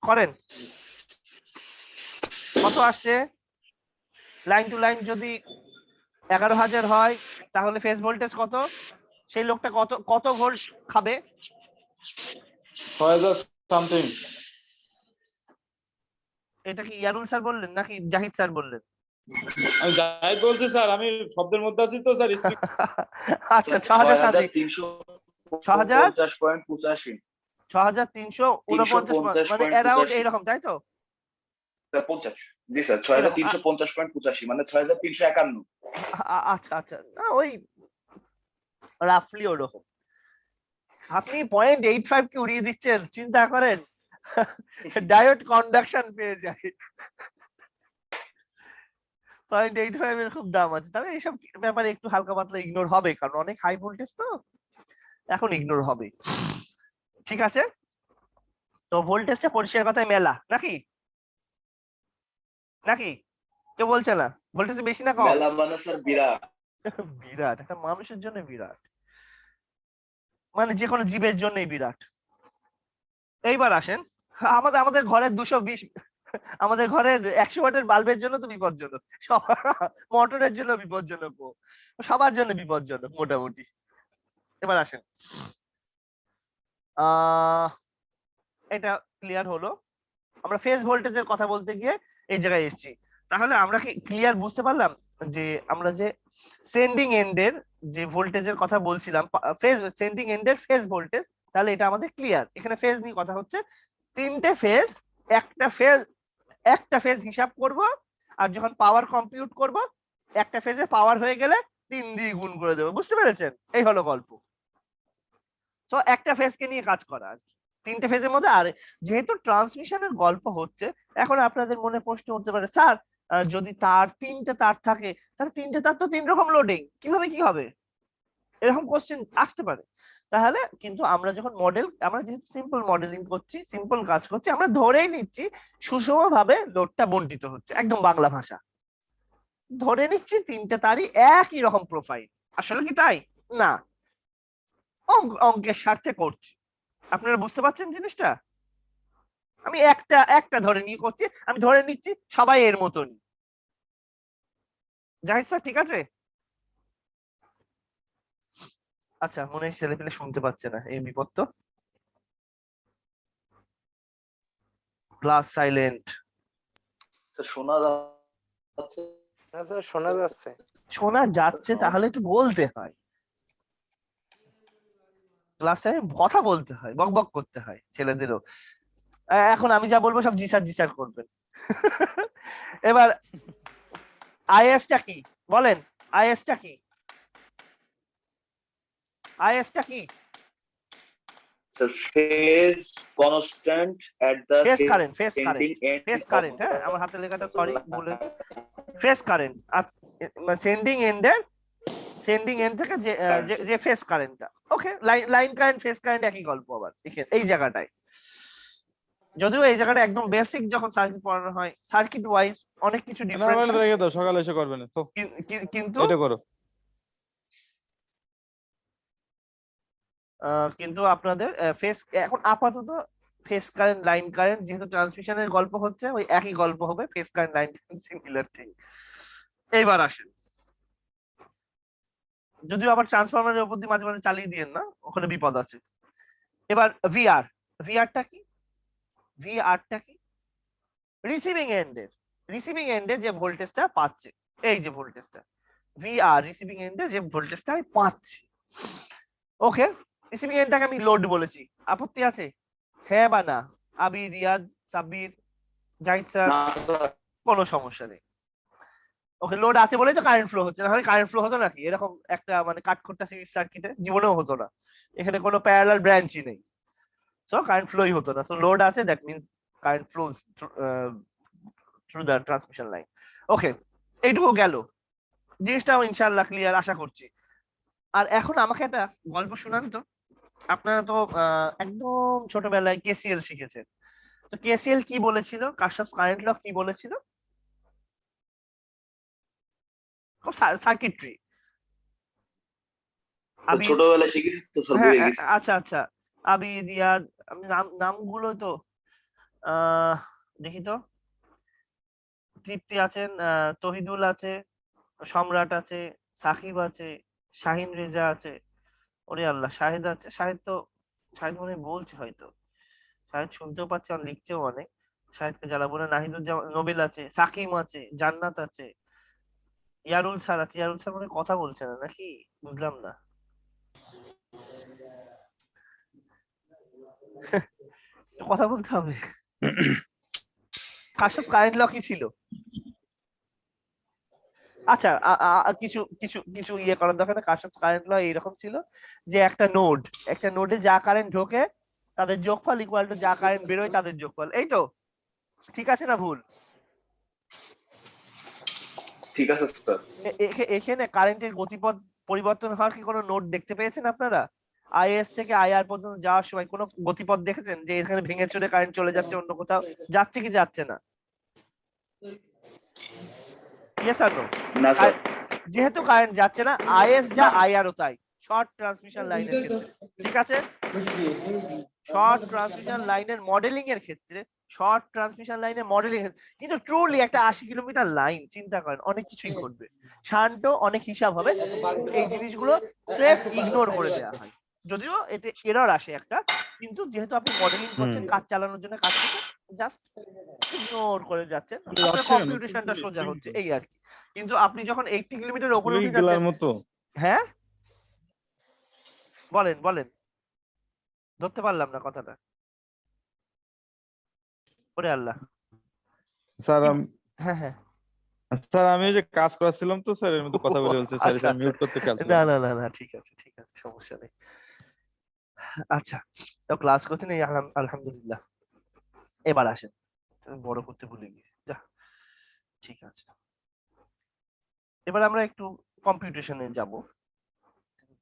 করেন। কত আসছে? লাইন টু লাইন যদি 11,000 হয় তাহলে ফেজ ভোল্টেজ কত? সেই লোকটা কত ভোল্ট খাবে? 6,000 সামথিং। এটা কি ইয়ারুল স্যার বললেন নাকি জাহিদ স্যার বললেন? আমি যাই বলছি স্যার, আমি শব্দের মধ্যে আছি তো স্যার। আচ্ছা, 6,000 সাথে 6,350.85। 6,349, মানে অ্যারাউন্ড এইরকম, তাই তো? 50। জি স্যার, 6,350.85 মানে 6,351। আচ্ছা আচ্ছা, না ওই রাফলি ওরকম। আপনি 0.85 কে উড়িয়ে দিচ্ছেন, চিন্তা করেন। ডায়োড কন্ডাকশন পেয়ে যায়। 0.85 এর খুব দাম আছে। তবে এইসব ব্যাপারে একটু হালকা পাতলা ইগনোর হবে, কারণ অনেক হাই ভোল্টেজ তো এখন ইগনোর হবে। ঠিক আছে, তো ভোল্টেজটা পরিষ্কার কথায় মেলা নাকি, নাকি কেউ বলছে না ভোল্টেজ বেশি না কম? মেলা মানে স্যার বিরাট। বিরাট, একটা মানুষের জন্য বিরাট, মানে যে কোনো জীবের জন্যই বিরাট। এইবার আসেন, আমাদের আমাদের ঘরের 220, আমাদের ঘরের 100 ওয়াটের বাল্বের জন্য তো বিপজ্জনক, মোটরের জন্য বিপজ্জনক, সবার জন্য বিপজ্জনক মোটামুটি। এবার আসেন, এটা ক্লিয়ার হলো। আমরা ফেজ ভোল্টেজের কথা বলতে গিয়ে এই জায়গায় এসেছি। তাহলে আমরা কি ক্লিয়ার বুঝতে পারলাম যে আমরা যে সেন্ডিং এন্ডের যে ভোল্টেজের কথা বলছিলাম, ফেজ সেন্ডিং এন্ডের ফেজ ভোল্টেজ, তাহলে এটা আমাদের ক্লিয়ার। এখানে ফেজ নিয়ে কথা হচ্ছে, তিনটে ফেজ, একটা ফেজ হিসাব করব, আর যখন পাওয়ার কম্পিউট করব একটা ফেজে পাওয়ার হয়ে গেলে 3 দিয়ে গুণ করে দেবো। বুঝতে পেরেছেন? এই হলো গল্প। তো একটা ফেজকে নিয়ে কাজ করা আর কি, তিনটে ফেজের মধ্যে। আর যেহেতু ট্রান্সমিশনের গল্প হচ্ছে, এখন আপনাদের মনে প্রশ্ন উঠতে পারে, স্যার যদি তিনটে তার থাকে, তাহলে তিনটে তার তো 3 রকম লোডিং, কিভাবে কি হবে? এরকম কোশ্চেন আসতে পারে। তাহলে কিন্তু আমরা যখন আমরা যেহেতু সিম্পল মডেলিং করছি, সিম্পল কাজ করছি, আমরা ধরেই নিচ্ছি সুষমভাবে লোডটা বন্টিত হচ্ছে, একদম বাংলা ভাষা ধরে নিচ্ছি তিনটে তারই একই রকম প্রোফাইল। আসলে কি তাই? না, অঙ্কের স্বার্থে করছি। আপনারা বুঝতে পারছেন জিনিসটা? আমি একটা ধরে নিয়ে করছি, আমি ধরে নিচ্ছি সবাই এর মতনই। জাহিদ স্যার ঠিক আছে? আচ্ছা, মনে হয় ছেলে পেলে শুনতে পাচ্ছে না, এই বিপদ তো। Class silent. স্যার শোনা যাচ্ছে? হ্যাঁ স্যার শোনা যাচ্ছে। শোনা যাচ্ছে, তাহলে একটু বলতে হয়, ক্লাসে কথা বলতে হয়, বকবক করতে হয় ছেলেদেরও। এখন আমি যা বলবো সব জি স্যার করবেন। এবার আইএসটা কি বলেন? আইএসটা কি? আইএসটা কি? Sir phase constant at the phase current, phase current, sending end phase current. হ্যাঁ, আমার হাতে লেখাটা সরি ভুল হয়েছে। ফেজ কারেন্ট, সেন্ডিং এন্ডের, সেন্ডিং এন্ড থেকে যে ফেজ কারেন্টটা, okay, line current phase current একই গল্প। আবার এই জায়গাটায়, যদিও এই জায়গাটা একদম বেসিক যখন সার্কিট পড়ানো হয়, সার্কিট ওয়াইজ অনেক কিছু না ডিফারেন্ট, বলে রেখে দাও, সকালে এসে করবে না তো, কিন্তু এটা করো। কিন্তু আপনাদের ফেস এখন আপাতত ফেস কারেন্ট লাইন কারেন্ট, যেহেতু ট্রান্সমিশনের গল্প হচ্ছে, ওই একই গল্প হবে, face current line current similar thing. এইবার আসেন, যদিও আবার ট্রান্সফরমারের উপর দিয়ে মাঝে মাঝে চালিয়ে দিয়েন না, ওখানে বিপদ আছে। এবার ভিআর, ভিআরটা কি? ভিআরটা কি? রিসিভিং এন্ডে যে ভোল্টেজটা পাচ্ছে, এই যে ভোল্টেজটা ভিআর, রিসিভিং এন্ডে যে ভোল্টেজটা আমি পাচ্ছি, ওকে, রিসিভিং এন্ডটাকে আমি লোড বলেছি। আপত্তি আছে? হ্যাঁ বা না? আবির, রিয়াজ, সাব্বির, জাহিদ স্যার? না স্যার। কোনো সমস্যা নেই। ওকে, লোড আছে বলেই তো কারেন্ট ফ্লো হচ্ছে, না হলে কারেন্ট ফ্লো হতো নাকি? এরকম একটা মানে কাঠখোট্টা সিরিজ সার্কিটে জীবনেও হতো না, এখানে কোনো প্যারালাল ব্রাঞ্চই নেই, সো কারেন্ট ফ্লোই হতো না। সো লোড আছে, that means current flows through the transmission line. Okay, এইটুকু গেল, জিনিসটাও ইনশাআল্লাহ ক্লিয়ার আশা করছি। আর এখন আমাকে একটা গল্প শোনান তো। আপনারা তো একদম ছোটবেলায় কেসিএল শিখেছেন, তো কেসিএল কি বলেছিল, কারশফস কারেন্ট ল কি বলেছিল? খুব সার্কিটরি। আমি ছোটবেলায় শিখেছি তো স্যার, হ্যাঁ, ভুলে গেছি। আচ্ছা আচ্ছা, আমি রিয়াদ, আমি নামগুলো তো দেখি তো। তৃপ্তি আছেন, তহিদুল আছে, সম্রাট আছে, সাকিব আছে, শাহিন রেজা আছে, ওরে আল্লাহ, শাহিদ আছে। শাহিদ মনে হয় বলছে হয়তো, শাহিদ শুনতেও পাচ্ছে আর লিখছেও অনেক। শাহিদকে জ্বালাবো না। নাহিদুজ্জামান, নোবেল আছে, সাকিম আছে, জান্নাত আছে, ইয়ারুল স্যার আছে। ইয়ারুল স্যার মনে হয় কথা বলছে না নাকি, বুঝলাম না। কথা বলতে হবে। কাশ্যপ কারেন্ট ল কি ছিল? আচ্ছা, কিছু কিছু কিছু ইয়ে করার দরকার নেই। কাশ্যপ কারেন্ট ল এইরকম ছিল যে একটা নোডে যা কারেন্ট ঢোকে তাদের যোগফল ইকুয়াল টু যা কারেন্ট বেরোয় তাদের যোগফল। এই তো, ঠিক আছে না ভুল? ঠিক আছে স্যার। এখানে কারেন্টের গতিপথ পরিবর্তন হওয়ার কি কোনো নোট দেখতে পেয়েছেন আপনারা? আইএস থেকে আইআর পর্যন্ত যাওয়ার সময় কোনো গতিপথ দেখেছেন যে এখানে ভেঙে চুরে কারেন্ট চলে যাচ্ছে অন্য কোথাও, যাচ্ছে কি যাচ্ছে না? ইয়েস আর নো? না স্যার। যেহেতু কারেন্ট যাচ্ছে না, আইএস যা আইআরও তাই, শর্ট ট্রান্সমিশন লাইনের ক্ষেত্রে, ঠিক আছে? শর্ট ট্রান্সমিশন লাইনের মডেলিং এর ক্ষেত্রে, শর্ট ট্রান্সমিশন লাইনের মডেলিং, কিন্তু ট্রুলি একটা 80 কিলোমিটার লাইন চিন্তা করেন, অনেক কিছুই ঘটবে, শান্ত অনেক হিসাব হবে, এই জিনিসগুলো স্রেফ ইগনোর করে দেওয়া হয়, যদিও এতে এরর আসে একটা, কিন্তু যেহেতু আপনি মডেলিং করছেন, কাজ চালানোর জন্য কাজ করছেন, জাস্ট ইগনোর করে যাচ্ছেন, আপনার কম্পিউটেশনটা সোজা হচ্ছে এই আর কি। কিন্তু আপনি যখন 80 কিলোমিটার উপরে উঠে যাচ্ছেন, হ্যাঁ বলেন বলেন, ধরতে পারলাম না কথাটা। ওরে আল্লাহ। স্যার হ্যাঁ হ্যাঁ স্যার আমি এই যে কাজ করাছিলাম তো স্যার, এর মধ্যে কথা বলে বলছে স্যার, আচ্ছা, এটা মিউট করতে খেয়াল ছিল না না। না না না ঠিক আছে ঠিক আছে, সমস্যা নেই। আচ্ছা, তো ক্লাস করছেন এই আলহামদুলিল্লাহ। এবার আসেন, আমি বড় করতে ভুলে গেছি, যা ঠিক আছে। এবার আমরা একটু কম্পিউটেশনে যাব,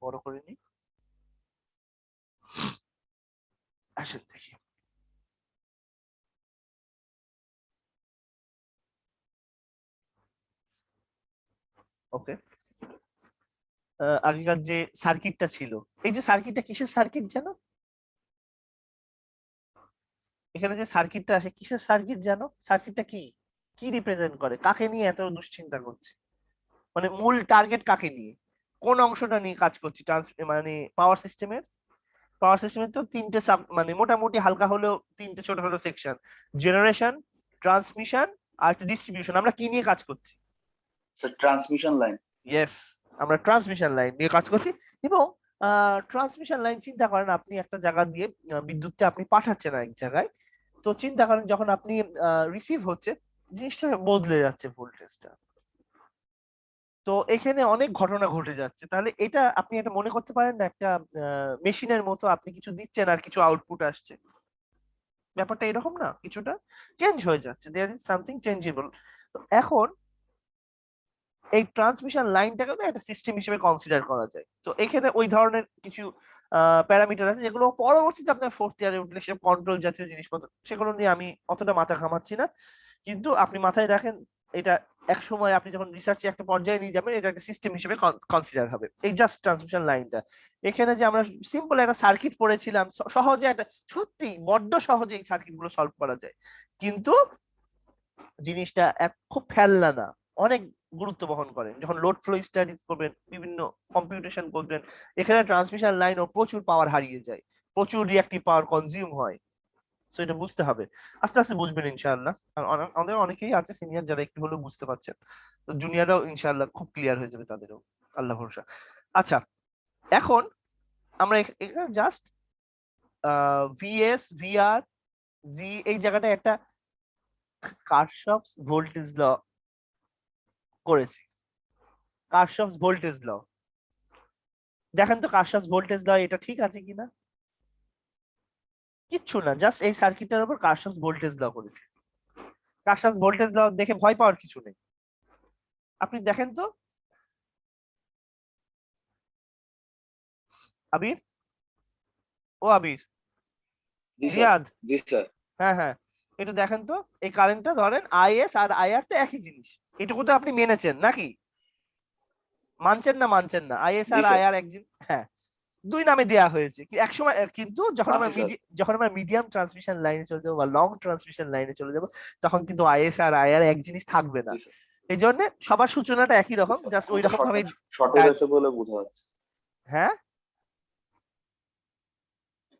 বড় করে নিই, আসেন দেখি। ওকে, আগেকার যে সার্কিটটা ছিল, এই যে সার্কিটটা কিসের সার্কিট জানো? এখানে যে সার্কিটটা আসে কিসের সার্কিট জানো? সার্কিটটা কি কি রিপ্রেজেন্ট করে, কাকে নিয়ে এত দুশ্চিন্তা করছে, মানে মূল টার্গেট কাকে নিয়ে, কোন অংশটা নিয়ে কাজ করছি? মানে পাওয়ার সিস্টেমের তো তিনটে সাব, মানে মোটামুটি হালকা হলেও তিনটে ছোট ছোট সেকশন, জেনারেশন, ট্রান্সমিশন আর ডিস্ট্রিবিউশন। আমরা কি নিয়ে কাজ করছি? Sir transmission line. ইয়েস, আমরা ট্রান্সমিশন লাইন নিয়ে কাজ করছি। এবং ট্রান্সমিশন লাইন, চিন্তা করেন আপনি একটা জায়গা দিয়ে বিদ্যুৎটা আপনি পাঠাচ্ছেন এক জায়গায়, তো চিন্তা করেন যখন আপনি রিসিভ হচ্ছে, জিনিসটা বদলে যাচ্ছে ভোল্টেজটা, তো এখানে অনেক ঘটনা ঘটে যাচ্ছে। তাহলে এটা আপনি এটা মনে করতে পারেন না, একটা মেশিনের মতো আপনি কিছু দিচ্ছেন আর কিছু আউটপুট আসছে, ব্যাপারটা এরকম না? কিছুটা চেঞ্জ হয়ে যাচ্ছে, দেয়ার ইজ সামথিং চেঞ্জেবল। তো এখন এই ট্রান্সমিশন লাইনটাকে তো একটা সিস্টেম হিসেবে কনসিডার করা যায়। তো এখানে ওই ধরনের কিছু প্যারামিটার আছে যেগুলো পরবর্তীতে আপনার ফোর্থ ইয়ারে উঠলে সে কন্ট্রোল জাতীয় জিনিসপত্র, সেগুলো নিয়ে আমি অতটা মাথা ঘামাচ্ছি না, কিন্তু আপনি মাথায় রাখেন এটা এক সময় আপনি যখন রিসার্চে একটা পর্যায়ে নিয়ে যাবেন, এটা একটা সিস্টেম হিসেবে কনসিডার হবে। এই জাস্ট ট্রান্সমিশন লাইনটা, এখানে যে আমরা সিম্পল একটা সার্কিট পড়েছিলাম, সহজে একটা, সত্যি বড্ড সহজে এই সার্কিট গুলো সলভ করা যায়, কিন্তু জিনিসটা খুব ফেলনা না, অনেক গুরুত্ব বহন করে। যখন লোড ফ্লো স্টাডিজ করবেন, বিভিন্ন কম্পিউটেশন করবেন, এখানে ট্রান্সমিশন লাইন ও প্রচুর পাওয়ার হারিয়ে যায়, প্রচুর রিঅ্যাক্টিভ পাওয়ার কনজিউম হয়। সো এটা বুঝতে হবে, আস্তে আস্তে বুঝবেন ইনশাআল্লাহ। আর আমাদের অনেকেই আছে সিনিয়র যারা একটু হলেও বুঝতে পারছেন, তো জুনিয়ররাও ইনশাআল্লাহ খুব ক্লিয়ার হয়ে যাবে, তাদেরও আল্লাহ ভরসা। আচ্ছা, এখন আমরা এখানে জাস্ট ভিএস ভিআর জি, এই জায়গাটা একটা কারশফস ভোল্টেজ ল করেছি। কারশফস ভোল্টেজ ল, দেখেন তো কারশফস ভোল্টেজ ল এটা ঠিক আছে কিনা? কিচ্ছু না, জাস্ট এই সার্কিটের উপর কারশফস ভোল্টেজ ল করেছে। কারশফস ভোল্টেজ ল দেখে ভয় পাওয়ার কিছু নেই, আপনি দেখেন তো। আবির, ও আবির, জি স্যার। রিয়াদ, জি স্যার। হ্যাঁ হ্যাঁ, একটু দেখেন তো, এই কারেন্টটা ধরেন আইএস আর আইআর তো একই জিনিস, এটুকু তো আপনি মেনেছেন নাকি? মানছেন না মানছেন না? আইএস জি আর স্যার। আইআর একদিন, হ্যাঁ, দুই নামে দেয়া হয়েছে এক সময়, কিন্তু যখন আমরা আচ্ছা স্যার। যখন আমরা মিডিয়াম ট্রান্সমিশন লাইনে চলে যাবো বা লং ট্রান্সমিশন লাইনে চলে যাবো, তখন কিন্তু আইএস আর আইআর এক জিনিস থাকবে না। জি স্যার। এই জন্য সবার সূচনাটা একই রকম, জাস্ট ওই রকম ভাবে। শর্টেজ আছে বলে বোঝা যাচ্ছে। হ্যাঁ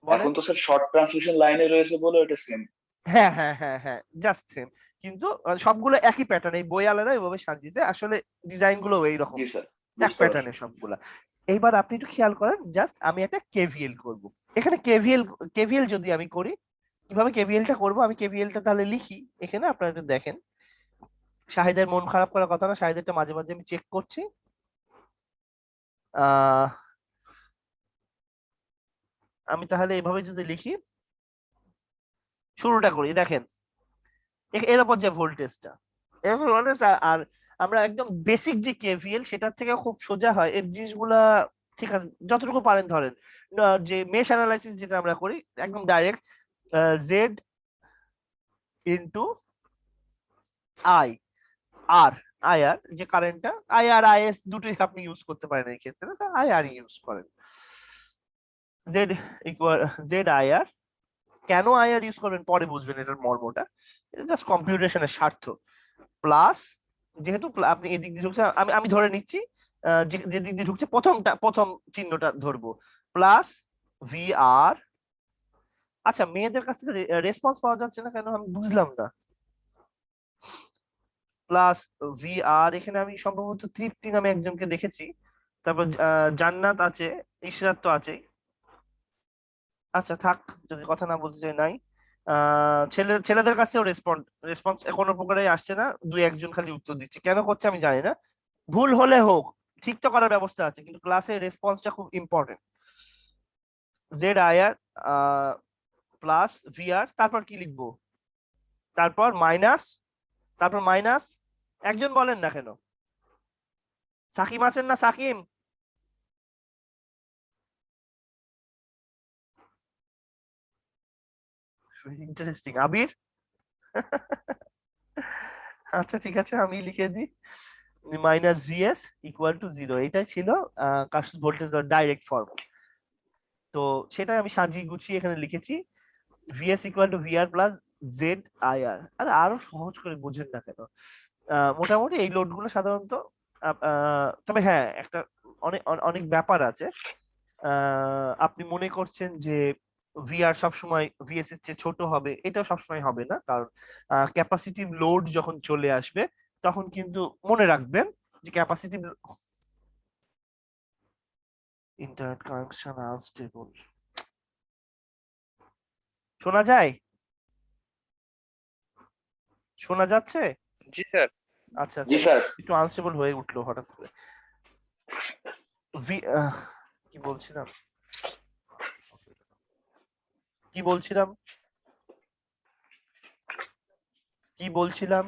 বলেন। এখন তো স্যার শর্ট ট্রান্সমিশন লাইনে রয়েছে বলে এটা সেম। হ্যাঁ হ্যাঁ হ্যাঁ হ্যাঁ, জাস্ট সেম, কিন্তু সবগুলো একই প্যাটার্ন, এই বইয়ালারা এইভাবে সাজিয়েছে, আসলে ডিজাইন গুলো এইরকম জি স্যার, এক বুঝতে পারছি। প্যাটার্নের সবগুলা। এইবার আপনি একটু খেয়াল করেন, জাস্ট আমি একটা কেভিএল করব এখানে। কেভিএল যদি আমি করি, কিভাবে কেভিএলটা করব, আমি কেভিএলটা তাহলে লিখি এখানে, আপনারা একটু দেখেন। শাহিদের মন খারাপ করার কথা না, শাহিদেরটা মাঝে মাঝে আমি চেক করছি। আমি তাহলে এভাবে যদি লিখি, শুরুটা করি, দেখেন এর উপর যে ভোল্টেজটা, এরকম ভোল্টেজ। আর আমরা একদম বেসিক যে কেভিএল, সেটার থেকে খুব সোজা হয়, এই জিনিসগুলা ঠিক আছে, যতটুকু পারেন ধরেন। যে মেশ অ্যানালাইসিস যেটা আমরা করি একদম ডাইরেক্ট জেড ইন্টু আই আর আইআর, যে কারেন্টটা আইআর আইএস দুটোই আপনি ইউজ করতে পারেন এই ক্ষেত্রে, আইআর ইউজ করেন। জেড ইকুয়াল জেড আইআর, কেন আইআর ইউজ করবেন পরে বুঝবেন এটার মর্মটা, এটা জাস্ট কম্পিউটেশনের স্বার্থ। প্লাস যেহেতু আপনি এদিক দিয়ে ঢুকছে, আমি আমি ধরে নিচ্ছি যে দিক দিয়ে ঢুকছে প্রথম চিহ্নটা ধরবো, প্লাস ভি আর। আচ্ছা, মেয়েদের কাছ থেকে রেসপন্স পাওয়া যাচ্ছে না কেন আমি বুঝলাম না। প্লাস ভি আর, এখানে আমি সম্ভবত তৃপ্তি নামে একজনকে দেখেছি, তারপর জান্নাত আছে, ইশরাত তো আছে। আচ্ছা থাক, যদি কথা না বলতে চাই নাই। ছেলেদের কাছেও রেসপন্স কোনো প্রকারে আসছে না, দুই একজন খালি উত্তর দিচ্ছে, কেন করছে আমি জানি না। ভুল হলে হোক, ঠিক তো করার ব্যবস্থা আছে, কিন্তু ক্লাসের রেসপন্সটা খুব important. Z IR plus VR, তারপর কি লিখবো, তারপর মাইনাস একজন বলেন না কেন, সাকিম আছেন না? সাকিম, ইন্টারেস্টিং। আবির, আচ্ছা ঠিক আছে, আমি লিখে দিই মাইনাস ভিএস ইকুয়াল টু 0। এটাই ছিল কাস্ট ভোল্টেজ ডাইরেক্ট ফর্ম। তো সেটাই আমি সাজিয়ে গুছিয়ে এখানে লিখেছি, VS equal to VR plus Z IR. আর আরো সহজ করে বুঝেন না কেন, মোটামুটি এই লোড গুলো সাধারণত তবে হ্যাঁ একটা অনেক অনেক ব্যাপার আছে। আপনি মনে করছেন যে ভিআর সবসময় ভিএস এর চেয়ে ছোট হবে, এটাও সবসময় হবে না, কারণ ক্যাপাসিটিভ লোড যখন চলে আসবে তখন কিন্তু মনে রাখবেন যে ক্যাপাসিটিভ ইন্টারনেট কানেকশন আনস্টেবল। শোনা যায়? শোনা যাচ্ছে? জি স্যার। আচ্ছা জি স্যার। একটু আনস্টেবল হয়ে উঠলো হঠাৎ করে। কি বলছিলাম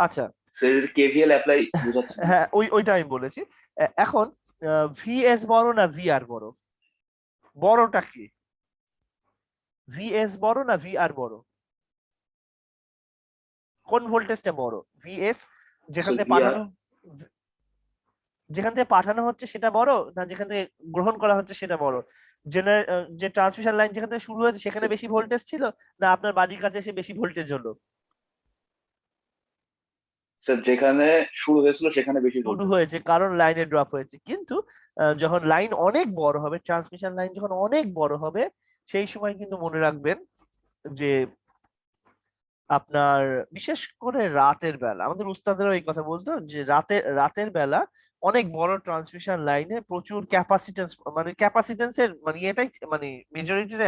আচ্ছা কেভিএল অ্যাপ্লাই বুঝাচ্ছি। হ্যাঁ, ওইটা আমি বলেছি। এখন ভিএস বড় না ভিআর বড়? বড়টা কি, ভিএস বড় না ভিআর বড়? কোন ভোল্টেজটা বড়? ভিএস যেখান থেকে পাঠানো হচ্ছে সেটা বড়, না যেখান থেকে গ্রহণ করা হচ্ছে সেটা বড়? যে ট্রান্সমিশন লাইন যেখান থেকে শুরু হয়েছে সেখানে বেশি ভোল্টেজ ছিল, না আপনার বাড়ির কাছে এসে বেশি ভোল্টেজ হলো? স্যার যেখানে শুরু হয়েছিল সেখানে বেশি শুরু হয়েছে কারণ লাইনে ড্রপ হয়েছে, কিন্তু যখন লাইন অনেক বড় হবে, ট্রান্সমিশন লাইন যখন অনেক বড় হবে, সেই সময় কিন্তু মনে রাখবেন যে আপনার বিশেষ করে রাতের বেলা, আমাদের উস্তাদেরও এই কথা বলতো যে রাতের বেলা অনেক বড় ট্রান্সমিশন লাইনে প্রচুর ক্যাপাসিটেন্সের মানে এটাই মানে মেজরিটির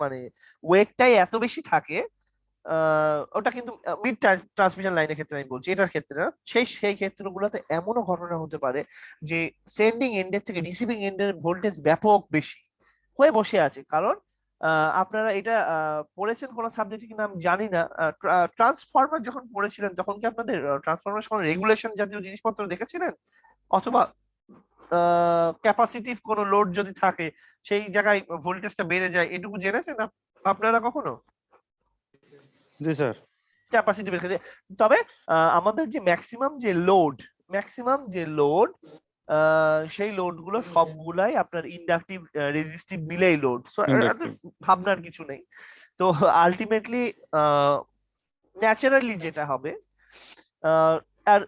মানে ওয়েটটাই এত বেশি থাকে। ওটা কিন্তু মিড ট্রান্সমিশন লাইনের ক্ষেত্রে আমি বলছি, এটার ক্ষেত্রে না। সেই ক্ষেত্রগুলোতে এমনও ঘটনা হতে পারে যে সেন্ডিং এন্ডের থেকে রিসিভিং এন্ডের ভোল্টেজ ব্যাপক বেশি হয়ে বসে আছে। কারণ আপনারা এটা পড়েছেন কোন সাবজেক্টে কিনা আমি জানি না, ট্রান্সফরমার যখন পড়েছিলেন তখন কি আপনাদের ট্রান্সফরমার কোনো রেগুলেশন জাতীয় জিনিসপত্র দেখেছিলেন? অথবা ক্যাপাসিটিভ কোনো লোড যদি থাকে সেই জায়গায় ভোল্টেজটা বেড়ে যায়, এটুকু জেনেছেন আপনারা কখনো? জি স্যার। ক্যাপাসিটি বেড়ে যায়। তবে আমাদের যে ম্যাক্সিমাম যে লোড সেই লোড গুলো সবগুলাই আপনার ইন্ডাকটিভ রেজিস্টিভ মিলেই লোড, ভাবনার কিছু নেই। তো আলটিমেটলি ন্যাচারালি যেটা হবে, আর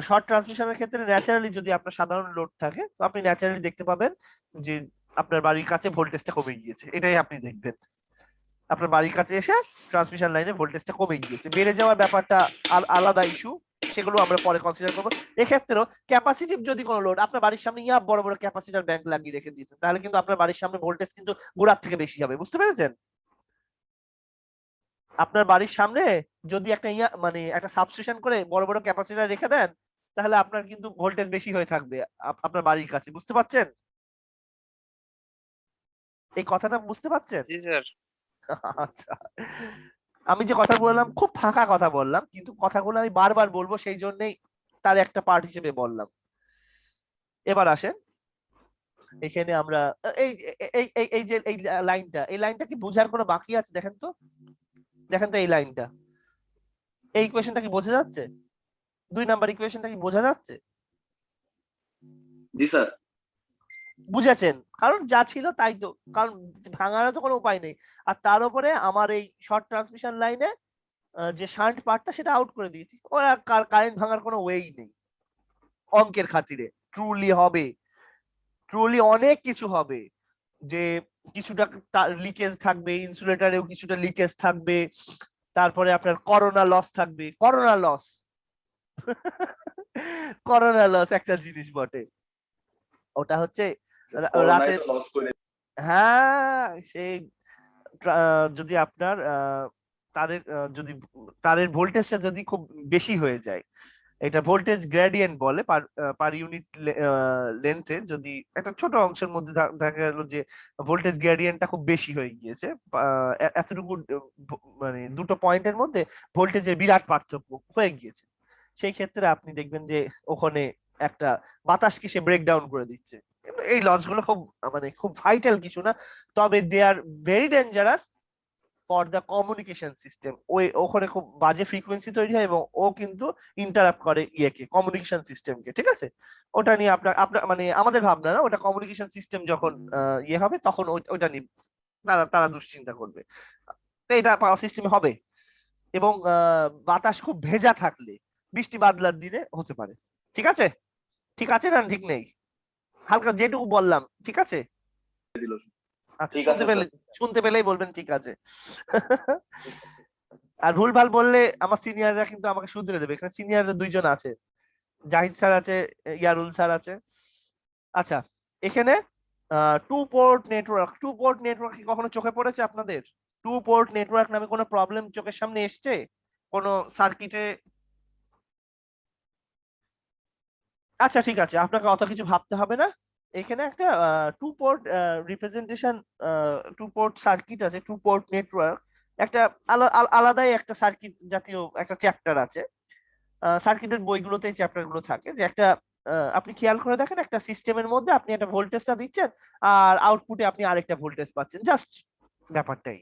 শর্ট ট্রান্সমিশনের ক্ষেত্রে ন্যাচারালি যদি আপনার সাধারণ লোড থাকে তো আপনি ন্যাচারালি দেখতে পাবেন যে আপনার বাড়ির কাছে ভোল্টেজটা কমে গিয়েছে, এটাই আপনি দেখবেন। আপনার বাড়ির কাছে এসে ট্রান্সমিশন লাইনে ভোল্টেজটা কমে গিয়েছে, বেড়ে যাওয়ার ব্যাপারটা আলাদা ইস্যু, সেগুলো আমরা পরে কনসিডার করবো। এক্ষেত্রেও ক্যাপাসিটিভ যদি কোনো লোড আপনার বাড়ির সামনে বড় বড় ক্যাপাসিটার ব্যাংক লাগিয়ে রেখে দিয়েছেন, তাহলে কিন্তু আপনার বাড়ির সামনে ভোল্টেজ কিন্তু গোড়ার থেকে বেশি হবে, বুঝতে পেরেছেন? আপনার বাড়ির সামনে যদি একটা মানে একটা সাবস্টেশন করে বড় বড় ক্যাপাসিটার রেখে দেন, তাহলে আপনার কিন্তু ভোল্টেজ বেশি হয়ে থাকবে আপনার বাড়ির কাছে, বুঝতে পারছেন? এই কথাটা বুঝতে পারছেন? জি স্যার। আচ্ছা, আমি যে কথা বললাম খুব ফাঁকা কথা বললাম, কিন্তু কথাগুলো আমি বারবার বলবো, সেই জন্যই তার একটা পার্ট হিসেবে বললাম। এবার আসেন এখানে আমরা এই এই এই এই যে এই লাইনটা কি বোঝার কোনো বাকি আছে? দেখেন তো এই লাইনটা, এই ইকুয়েশনটা কি বোঝা যাচ্ছে? 2 নাম্বার ইকুয়েশনটা কি বোঝা যাচ্ছে? জি স্যার। বুঝেছেন? কারণ যা ছিল তাই তো, কারণ ভাঙারও তো কোনো উপায় নেই। আর তার উপরে আমার এই শর্ট ট্রান্সমিশন লাইনে যে শান্ট পার্টটা সেটা আউট করে দিয়েছি, ওর আর কারেন্ট ভাঙার কোনো ওয়েই নেই অঙ্কের খাতিরে। ট্রুলি হবে, ট্রুলি অনেক কিছু হবে, যে কিছুটা লিকেজ থাকবে, ইনসুলেটরেও কিছুটা লিকেজ থাকবে, তারপরে আপনার করোনা লস থাকবে। করোনা লস করোনা লস একটা জিনিস বটে, ওটা হচ্ছে রাতে লস করে হ্যাঁ সেই যদি আপনার যদি তারের ভোল্টেজটা যদি খুব বেশি হয়ে যায়, এটা ভোল্টেজ গ্রেডিয়েন্ট বলে, পার ইউনিট লেন্থে যদি একটা ছোট অংশের মধ্যে দেখা গেল যে ভোল্টেজ গ্রেডিয়েন্টটা খুব বেশি হয়ে গিয়েছে, এতটুকু মানে দুটো পয়েন্টের মধ্যে ভোল্টেজের বিরাট পার্থক্য হয়ে গিয়েছে, সেই ক্ষেত্রে আপনি দেখবেন যে ওখানে একটা বাতাসকে সে ব্রেকডাউন করে দিচ্ছে। এই লস গুলো খুব মানে খুব ভাইটাল কিছু না, তবে they are very dangerous for the communication system. ওখানে খুব বাজে ফ্রিকোয়েন্সি তৈরি হয় এবং ও কিন্তু ইন্টারাপ্ট করে কমিউনিকেশন সিস্টেমকে। ঠিক আছে, ওটা নিয়ে আপনার আপনার মানে আমাদের ভাবনা না, ওটা কমিউনিকেশন সিস্টেম যখন হবে তখন ওইটা নিয়ে তারা দুশ্চিন্তা করবে। তো এটা পাওয়ার সিস্টেমে হবে, এবং বাতাস খুব ভেজা থাকলে বৃষ্টি বাদলার দিনে হতে পারে। ঠিক আছে, ঠিক আছে না ঠিক নেই? হালকা যেটুকু বললাম ঠিক আছে? দিল। আচ্ছা, ঠিক শুনতে আছে, পেলে শুনতে পেলেই বলবেন ঠিক আছে। আর ভুলভাল বললে আমার সিনিয়ররা কিন্তু আমাকে শুধরে দেবে। এখানে সিনিয়ররা 2 জন আছে, জাহিদ স্যার আছে, ইয়ারুল স্যার আছে। আচ্ছা, এখানে 2 পোর্ট নেটওয়ার্ক, 2 পোর্ট নেটওয়ার্ক কি কখনো চোখে পড়েছে আপনাদের? 2 পোর্ট নেটওয়ার্ক নামে কোনো প্রবলেম চোখের সামনে এসছে কোনো সার্কিটে? আচ্ছা ঠিক আছে, আপনাকে অত কিছু ভাবতে হবে না। এখানে একটা 2 পোর্ট রিপ্রেজেন্টেশন, 2 পোর্ট সার্কিট আছে, 2 পোর্ট নেটওয়ার্ক, একটা আলাদাই একটা সার্কিট জাতীয় একটা চ্যাপ্টার আছে। সার্কিটের বইগুলোতে এই চ্যাপ্টার গুলো থাকে, যে একটা আপনি খেয়াল করে দেখেন একটা সিস্টেমের মধ্যে আপনি একটা ভোল্টেজটা দিচ্ছেন আর আউটপুটে আপনি আরেকটা ভোল্টেজ পাচ্ছেন, জাস্ট ব্যাপারটাই।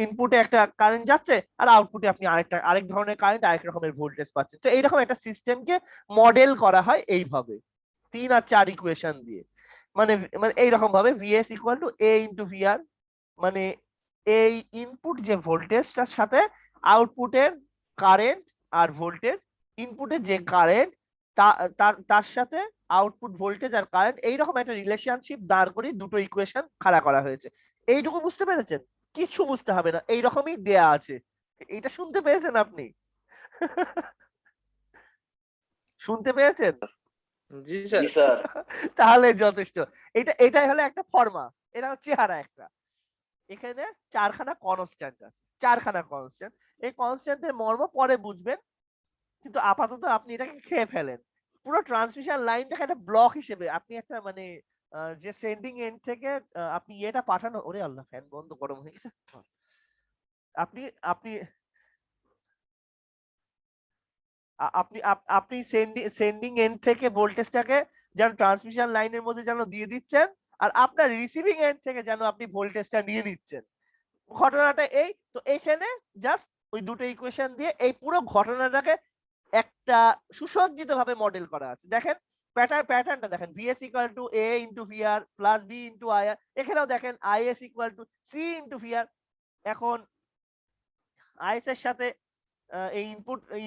ইনপুটে একটা কারেন্ট যাচ্ছে আর আউটপুটে আপনি আরেক ধরনের কারেন্ট, আরেক রকমের ভোল্টেজ পাচ্ছেন। তো এইরকম একটা সিস্টেমকে মডেল করা হয় এইভাবে 3 আর 4 ইকুয়েশন দিয়ে। মানে মানে এইরকম ভাবে VS equal to A into VR, মানে এই ইনপুট যে ভোল্টেজটার সাথে আউটপুটের কারেন্ট আর ভোল্টেজ, ইনপুটের যে কারেন্ট তার সাথে আউটপুট ভোল্টেজ আর কারেন্ট, এইরকম একটা রিলেশনশিপ দাঁড় করে দুটো ইকুয়েশন খাড়া করা হয়েছে। এইটুকু বুঝতে পেরেছেন? কিছু বুঝতে হবে না, এইরকমই দেয়া আছে। এটা শুনতে পেয়েছেন আপনি? শুনতে পেয়েছেন? জি জি স্যার। স্যার। তাহলে যথেষ্ট। এটাই হলো একটা ফর্মা, এটা হচ্ছে চেহারা একটা। এখানে 4খানা কনস্ট্যান্ট আছে, 4খানা কনস্ট্যান্ট। এই কনস্ট্যান্টের মর্ম পরে বুঝবেন, কিন্তু আপাতত আপনি এটাকে খেয়ে ফেলেন। পুরো ট্রান্সমিশন লাইনটাকে একটা ব্লক হিসেবে আপনি একটা মানে যে সেন্ডিং এন্ড থেকে আপনি এটা পাঠানো, ওরে আল্লাহ ফ্যান বন্ধ, গরম হয়ে গেছে। আপনি আপনি আপনি আপনি সেন্ডিং এন্ড থেকে ভোল্টেজটাকে যেন ট্রান্সমিশন লাইনের মধ্যে যেন দিয়ে দিচ্ছেন, আর আপনার রিসিভিং এন্ড থেকে যেন আপনি ভোল্টেজটা নিয়ে নিচ্ছেন। ঘটনাটা এই তো, এখানে জাস্ট ওই দুটো ইকুয়েশন দিয়ে এই পুরো ঘটনাটাকে একটা সুসজ্জিত ভাবে মডেল করা আছে। দেখেন প্যাটার্নটা দেখেন, VS equal to A into VR plus B into IR. এখানেও দেখেন IS equal to C into VR. এখন আইএস এর সাথে এই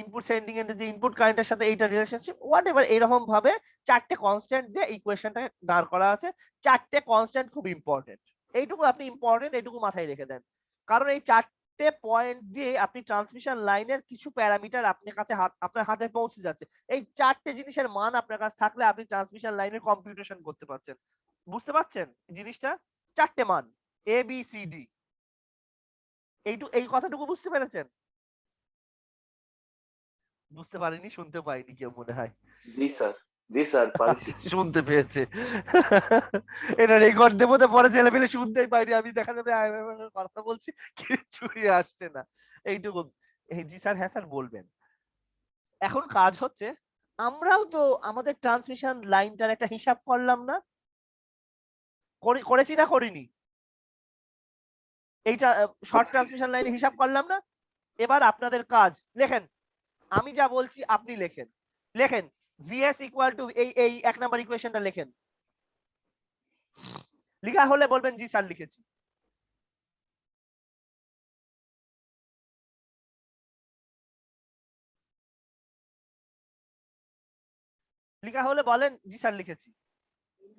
ইনপুট সেন্ডিং এর যে ইনপুট কারেন্টের সাথে এইটা রিলেশনশিপ হোয়াট এভার, এরকম ভাবে 4টে কনস্ট্যান্ট দিয়ে ইকুয়েশনটা দাঁড় করা আছে। 4টে কনস্ট্যান্ট খুব ইম্পর্টেন্ট, এইটুকু আপনি ইম্পর্টেন্ট, এইটুকু মাথায় রেখে দেন। কারণ এই 4টে পয়েন্ট দিয়ে আপনি ট্রান্সমিশন লাইনের কিছু প্যারামিটার আপনার কাছে আপনার হাতে পৌঁছে যাচ্ছে। এই 4টে জিনিসের মান আপনার কাছে থাকলে আপনি ট্রান্সমিশন লাইনের কম্পিউটেশন করতে পারছেন। বুঝতে পারছেন জিনিসটা? 4টে মান এ বি সি ডি, এই কথাটুকু বুঝতে পেরেছেন? বুঝতে পারিনি, শুনতে পাইনি কেউ মনে হয়। জি স্যার। জি স্যার, পারছি। শুনতে পেয়েছে। এটা রেকর্ড দেবো তো পরে ছেলে পেলে শুনতেই পাইনি, আমি দেখা যাবে কথা বলছি কিছুই আসছে না। এইটুকু। জি স্যার, হ্যাঁ স্যার বলবেন। এখন কাজ হচ্ছে আমরাও তো আমাদের ট্রান্সমিশন লাইনটার একটা হিসাব করলাম না, করেছি না করিনি? এইটা শর্ট ট্রান্সমিশন লাইনে হিসাব করলাম না। এবার আপনাদের কাজ লেখেন, আমি যা বলছি আপনি লেখেন। লেখেন ভিএস ইকুয়াল টু এই এই 1 নাম্বার ইকুয়েশনটা লেখেন। লেখা হলে বলবেন জি স্যার লিখেছি। লেখা হলে বলেন জি স্যার লিখেছি।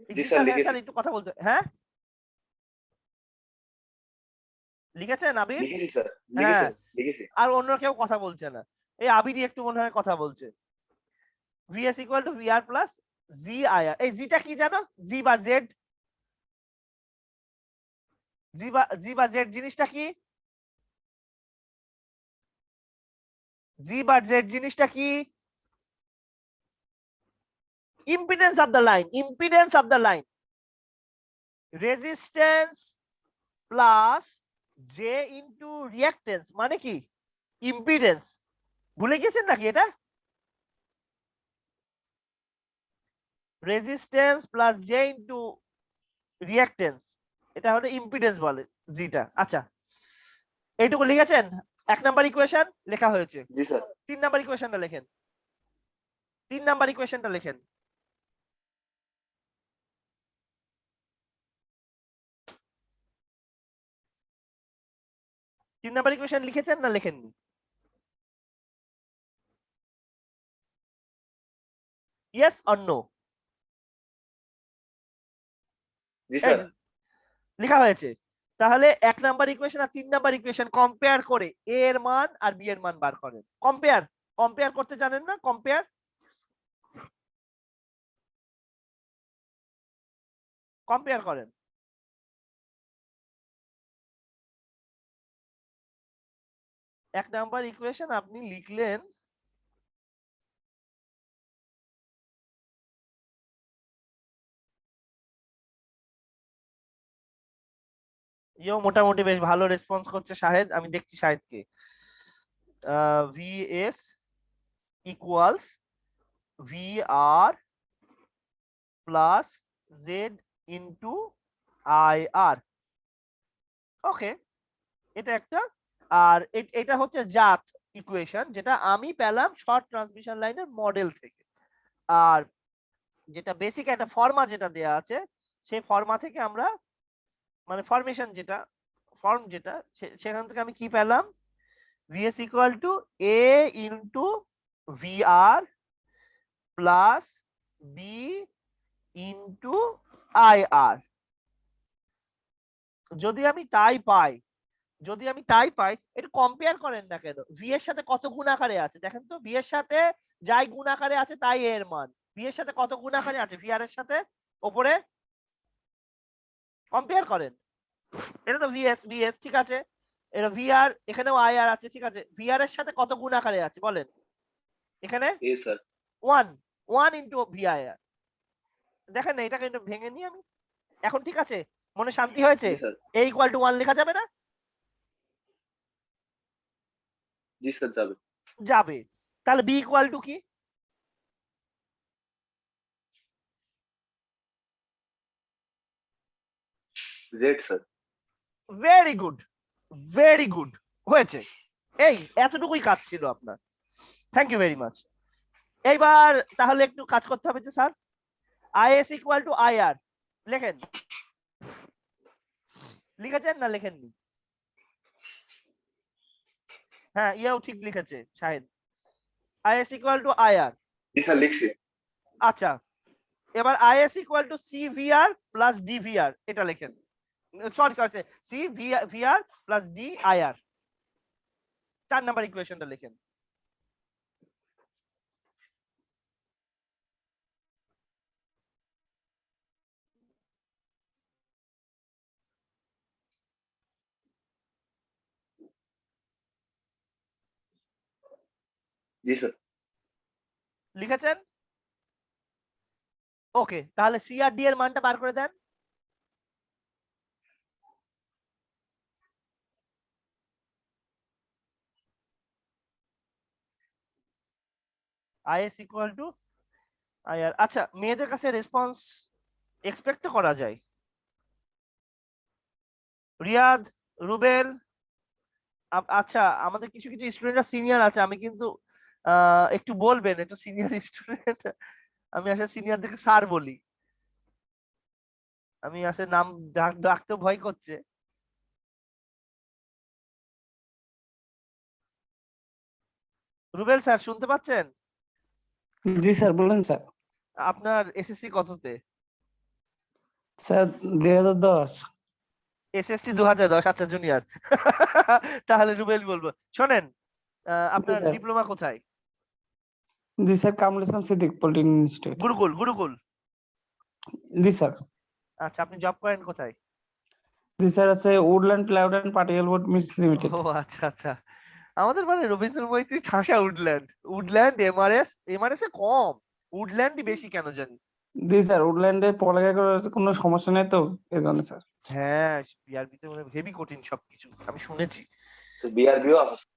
জি জি স্যার স্যার, হ্যাঁ লিখেছি। স্যার একটু কথা বলতে, হ্যাঁ লিখেছেন আবির? লিখেছি স্যার, হ্যাঁ, লিখেছি। আর অন্য কেউ কথা বলছে না, এই আবিরই একটু মনে হয় কথা বলছে। VS equal to VR plus G IR. এই জিটা কি জানো? জি বা জেড। জি বা জেড জিনিসটা কি? জি বা জেড জিনিসটা কি? Impedance of the line, impedance of the line. Resistance plus J into reactance মানে কি? ইম্পিডেন্স। ভুলে গেছেন নাকি এটা? Resistance plus J into reactance, এটা হলো ইম্পিডেন্স বলে জিটা। আচ্ছা, এইটুকু লিখেছেন? 1 নাম্বার ইকুয়েশন লেখা হয়েছে। জি স্যার। 3 নাম্বার ইকুয়েশনটা লেখেন। 3 নাম্বার ইকুয়েশনটা লেখেন। তিন নাম্বার ইকুয়েশন লিখেছেন না লেখেননি? Yes or no? জি স্যার। লেখা হয়েছে। তাহলে 1 নাম্বার ইকুয়েশন আর 3 নাম্বার ইকুয়েশন কম্পেয়ার করে এ এর মান আর বি এর মান বার করেন। কম্পেয়ার, কম্পেয়ার করতে জানেন না? কম্পেয়ার, কম্পেয়ার করেন। 1 নাম্বার ইকুয়েশন আপনি লিখলেন ইও মোটামুটি বেশ ভালো রেসপন্স করছে শাহেদ, আমি দেখছি শাহেদকে। VS equals VR plus Z into IR. Okay, এটা একটা। আর এটা হচ্ছে জাত ইকুয়েশন, যেটা আমি পেলাম শর্ট ট্রান্সমিশন লাইনের মডেল থেকে। আর যেটা বেসিক একটা ফর্মা যেটা দেয়া আছে, সেই ফর্মা থেকে আমরা মানে ফরমেশন যেটা ফর্ম যেটা সেখান থেকে আমি কি পেলাম? VS equal to A into VR plus B into IR. যদি আমি তাই পাই, যদি আমি তাই পাই, একটু কম্পেয়ার করেন না কেন ভি এর সাথে কত গুণ আকারে আছে দেখেন তো। ভি এর সাথে যাই গুণ আকারে আছে তাই এর মান। ভি এর সাথে কত গুণ আকারে আছে ভিআর এর সাথে? উপরে কম্পেয়ার করেন। এটা তো ভিএস, ভিএস ঠিক আছে। এটা ভিআর, এখানেও আইআর আছে ঠিক আছে। ভিআর এর সাথে কত গুণ আকারে আছে বলেন? এখানে এ স্যার। 1 1 ইনটু ভিআইআর। দেখেন না, এটা কিন্তু ভেঙে নিই আমি। এখন ঠিক আছে, মনে শান্তি হয়েছে? জি স্যার। এ ইকুয়াল টু 1 লেখা যাবে না? জি স্যার যাবে। যাবে। তাহলে বি ইকুয়াল টু কি? Z sir. Very good, very good হয়েছে। এই এতটুকুই কাজ ছিল আপনার। Thank you very much. এইবার তাহলে একটু কাজ করতে হবে যে sir IS equal to IR লেখেন। লিখেছেন না লেখেননি? হ্যাঁ, ইয়েও ঠিক লিখেছে Shahid. IS equal to IR. জি স্যার লিখছি। আচ্ছা, এবার IS equal two CVR plus DVR এটা লেখেন। Sorry sorry, CVR plus DIR. 4 number ইকুয়েশনটা লেখেন। জি স্যার। লিখেছেন? ওকে, তাহলে সি আর ডি এর মানটা বার করে দেন। IS equal to IR. আচ্ছা, মেয়েদের কাছে রেসপন্স এক্সপেক্ট করা যায়। রিয়াদ, রুবেল, আচ্ছা আমাদের কিছু কিছু স্টুডেন্টরা সিনিয়র আছে, আমি কিন্তু একটু বলবেন, একটু সিনিয়র স্টুডেন্ট, আমি আসলে সিনিয়রদেরকে স্যার বলি, আমি আসলে নাম ডাকতে ভয় করছে। রুবেল স্যার শুনতে পাচ্ছেন? জি স্যার বলেন স্যার। আপনার এসএসসি কততে? স্যার 2010। এসএসসি 2010। আচ্ছা জুনিয়র। তাহলে রুবেল বলবো। শোনেন, আপনার স্যার। ডিপ্লোমা কোথায়? জি sir Kamrul Islam Siddique polytechnic institute. Gurukul, Gurukul. জি স্যার। আচ্ছা, আপনি জব করেন কোথায়? জি স্যার আছে Woodland plywood and particle board mills limited. ও আচ্ছা আচ্ছা, আমাদের মানে রবীন্দ্র মৈত্রী ঠাসা উডল্যান্ড, উডল্যান্ড এমআরএস, এমআরএস এ কম, উডল্যান্ডই বেশি কেন জানি। জি স্যার উডল্যান্ডে পড়ালেখা করার কোনো সমস্যা নেই তো এজন্য স্যার। হ্যাঁ, বিআরবিতে মানে হেভি কঠিন সবকিছু, আমি শুনেছি। বিআরবিও আছে।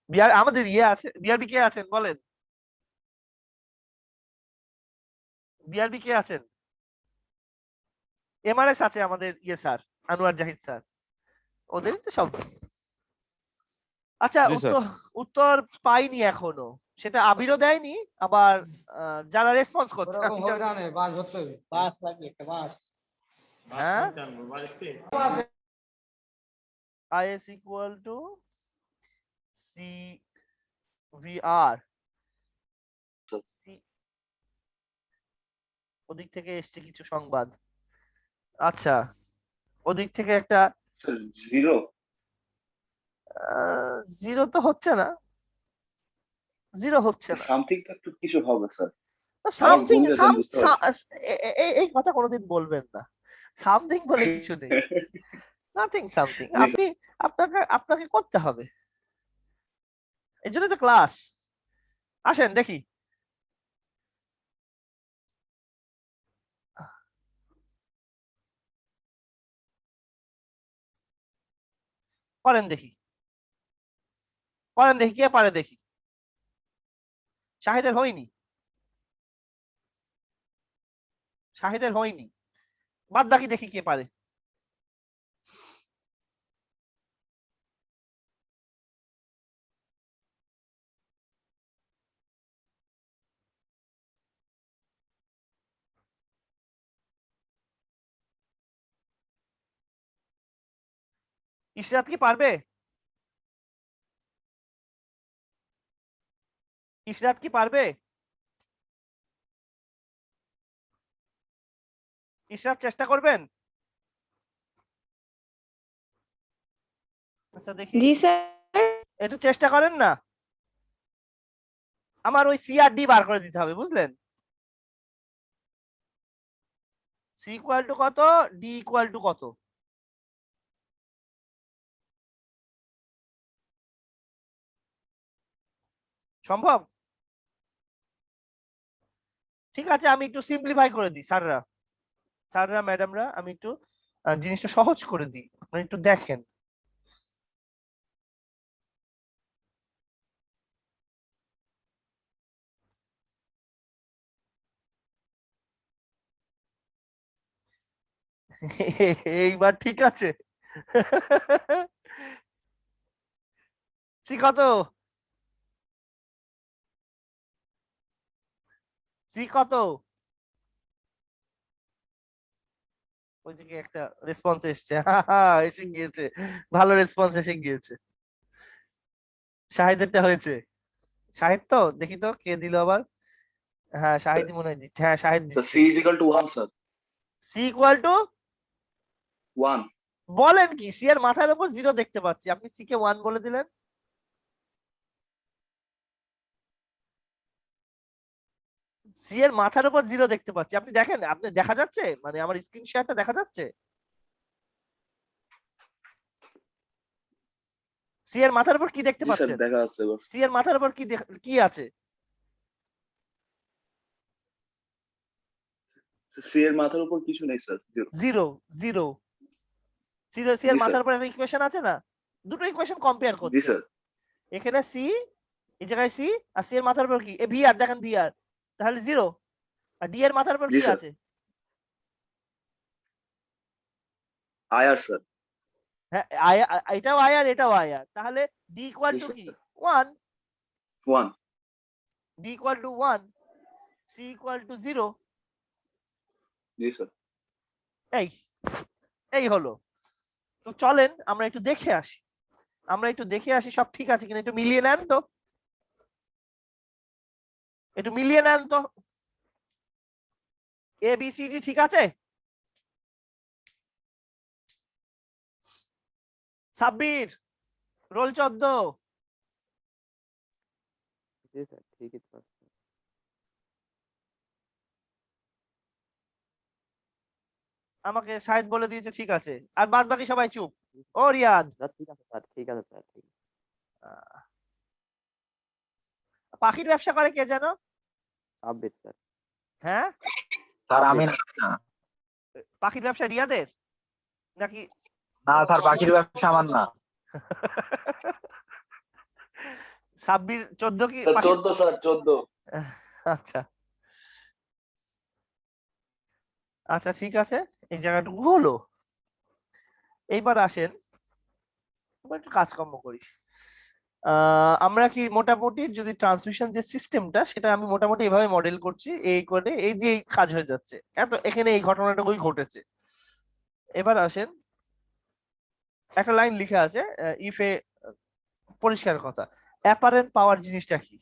বিআর আমাদের ইয়ে আছে, বিআরবি কে আছেন বলেন? বিআরবি কে আছেন? এমআরএস আছে আমাদের ইয়ে স্যার, আনোয়ার জাহিদ স্যার, ওদেরই তো সব। আচ্ছা, জি, স্যার। উত্তর উত্তর পাইনি এখনো, সেটা আবিরও দেয়নি, আবার যারা রেসপন্স করছে আমি হ্যাঁ, আইএস ইকুয়াল টু সিভিআর। ওদিক থেকে এসছে কিছু সংবাদ। আচ্ছা, ওদিক থেকে একটা স্যার জিরো। জিরো তো হচ্ছে না, জিরো হচ্ছে না, সামথিং তো একটু কিছু হবে স্যার। সামথিং, ভুল গেছে, আমি বুঝতে পারছি। এই কথা কোনোদিন বলবেন না, সামথিং বলে কিছু নেই, নাথিং সামথিং। জি, আপনি আপনাকে করতে হবে, এই জন্য তো ক্লাস। আসেন দেখি, করেন দেখি, করেন দেখি, কে পারে দেখি। শাহিদের হয়নি, শাহিদের হয়নি, বাদ বাকি দেখি কে পারে। ইশরাত কি পারবে? ইশরাত কি পারবে? ইশরাত চেষ্টা করবেন? আচ্ছা দেখি, জি স্যার। একটু চেষ্টা করেন না, আমার ওই সি আর ডি বার করে দিতে হবে, বুঝলেন? সি ইকুয়াল টু কত, ডি ইকুয়াল টু কত? সম্ভব? ঠিক আছে, আমি একটু সিম্পলিফাই করে দিই, স্যাররা, স্যাররা ম্যাডামরা, আমি একটু জিনিসটা সহজ করে দিই, আপনারা একটু দেখেন। এইবার ঠিক আছে? সি কত, সি কত? ওইদিকে একটা রেসপন্স এসছে, এসে গিয়েছে, ভালো রেসপন্স এসে গিয়েছে। শাহিদেরটা হয়েছে, শাহিদ তো দেখি তো কে দিল আবার। হ্যাঁ শাহিদ মনে হয় দিচ্ছে, হ্যাঁ শাহিদ So দিচ্ছে। C is equal to 1 sir. C equal to 1। বলেন কি? সি এর মাথার উপর জিরো দেখতে পাচ্ছি, আপনি সি কে 1 বলে দিলেন। সি এর মাথার উপর জিরো দেখতে পাচ্ছি, আপনি দেখেন, আপনি দেখা যাচ্ছে, মানে আমার স্ক্রিন শেয়ারটা দেখা যাচ্ছে? সি এর মাথার উপর কি দেখতে জি স্যার পাচ্ছেন? দেখা যাচ্ছে এবার। সি এর মাথার উপর কি আছে? C এর মাথার উপর কিছু নেই sir, zero. Zero, zero. C এর জি, মাথার স্যার। উপর একটা ইকুয়েশন আছে না, দুটো ইকুয়েশন কম্পেয়ার জি করছে, স্যার। এখানে সি এই জায়গায় সি, আর সি এর মাথার উপর কি এ ভিআর, দেখেন ভিআর, তাহলে 0। আর ডি এর মাথার উপর জি কি স্যার। আছে? IR sir. হ্যাঁ এটাও আইআর, এটাও আইআর, তাহলে ডি ইকুয়াল জি টু স্যার। কি 1, 1। D equal to 1, C equal to 0। জি স্যার। এই এই হলো। তো চলেন আমরা একটু দেখে আসি, সব ঠিক আছে কিনা, একটু মিলিয়ে নেন তো, এ বি সি ডি ঠিক আছে? সাব্বির, রোল 14। জি স্যার ঠিকই তো আছে। আমাকে শাহেদ বলে দিয়েছে ঠিক আছে, আর বাদ বাকি সবাই চুপ। ও রিয়াদ, স্যার ঠিক আছে স্যার, ঠিক আছে স্যার, ঠিক আছে। পাখির ব্যবসা করে কে জানো? সাব্বির স্যার। হ্যাঁ, স্যার আমি না, পাখির ব্যবসা রিয়াদের নাকি? না স্যার বাকির ব্যবসা আমার না। সাব্বির 14 কি স্যার পাখির? 14 স্যার 14। আচ্ছা আচ্ছা ঠিক আছে, এই জায়গাটুকু হলো। এইবার আসেন, এবার একটু কাজকর্ম করি। আমরা কি মোটামুটি যদি ট্রান্সমিশন যে সিস্টেমটা, সেটা আমি মোটামুটি এভাবে মডেল করছি, এই করে এই যে এই কাজ হয়ে যাচ্ছে, এত এখানে এই ঘটনাটুকুই ঘটেছে। এবার আসেন, একটা লাইন লিখে আছে ইফ এ, পরিষ্কার কথা, অ্যাপারেন্ট পাওয়ার জিনিসটা কি?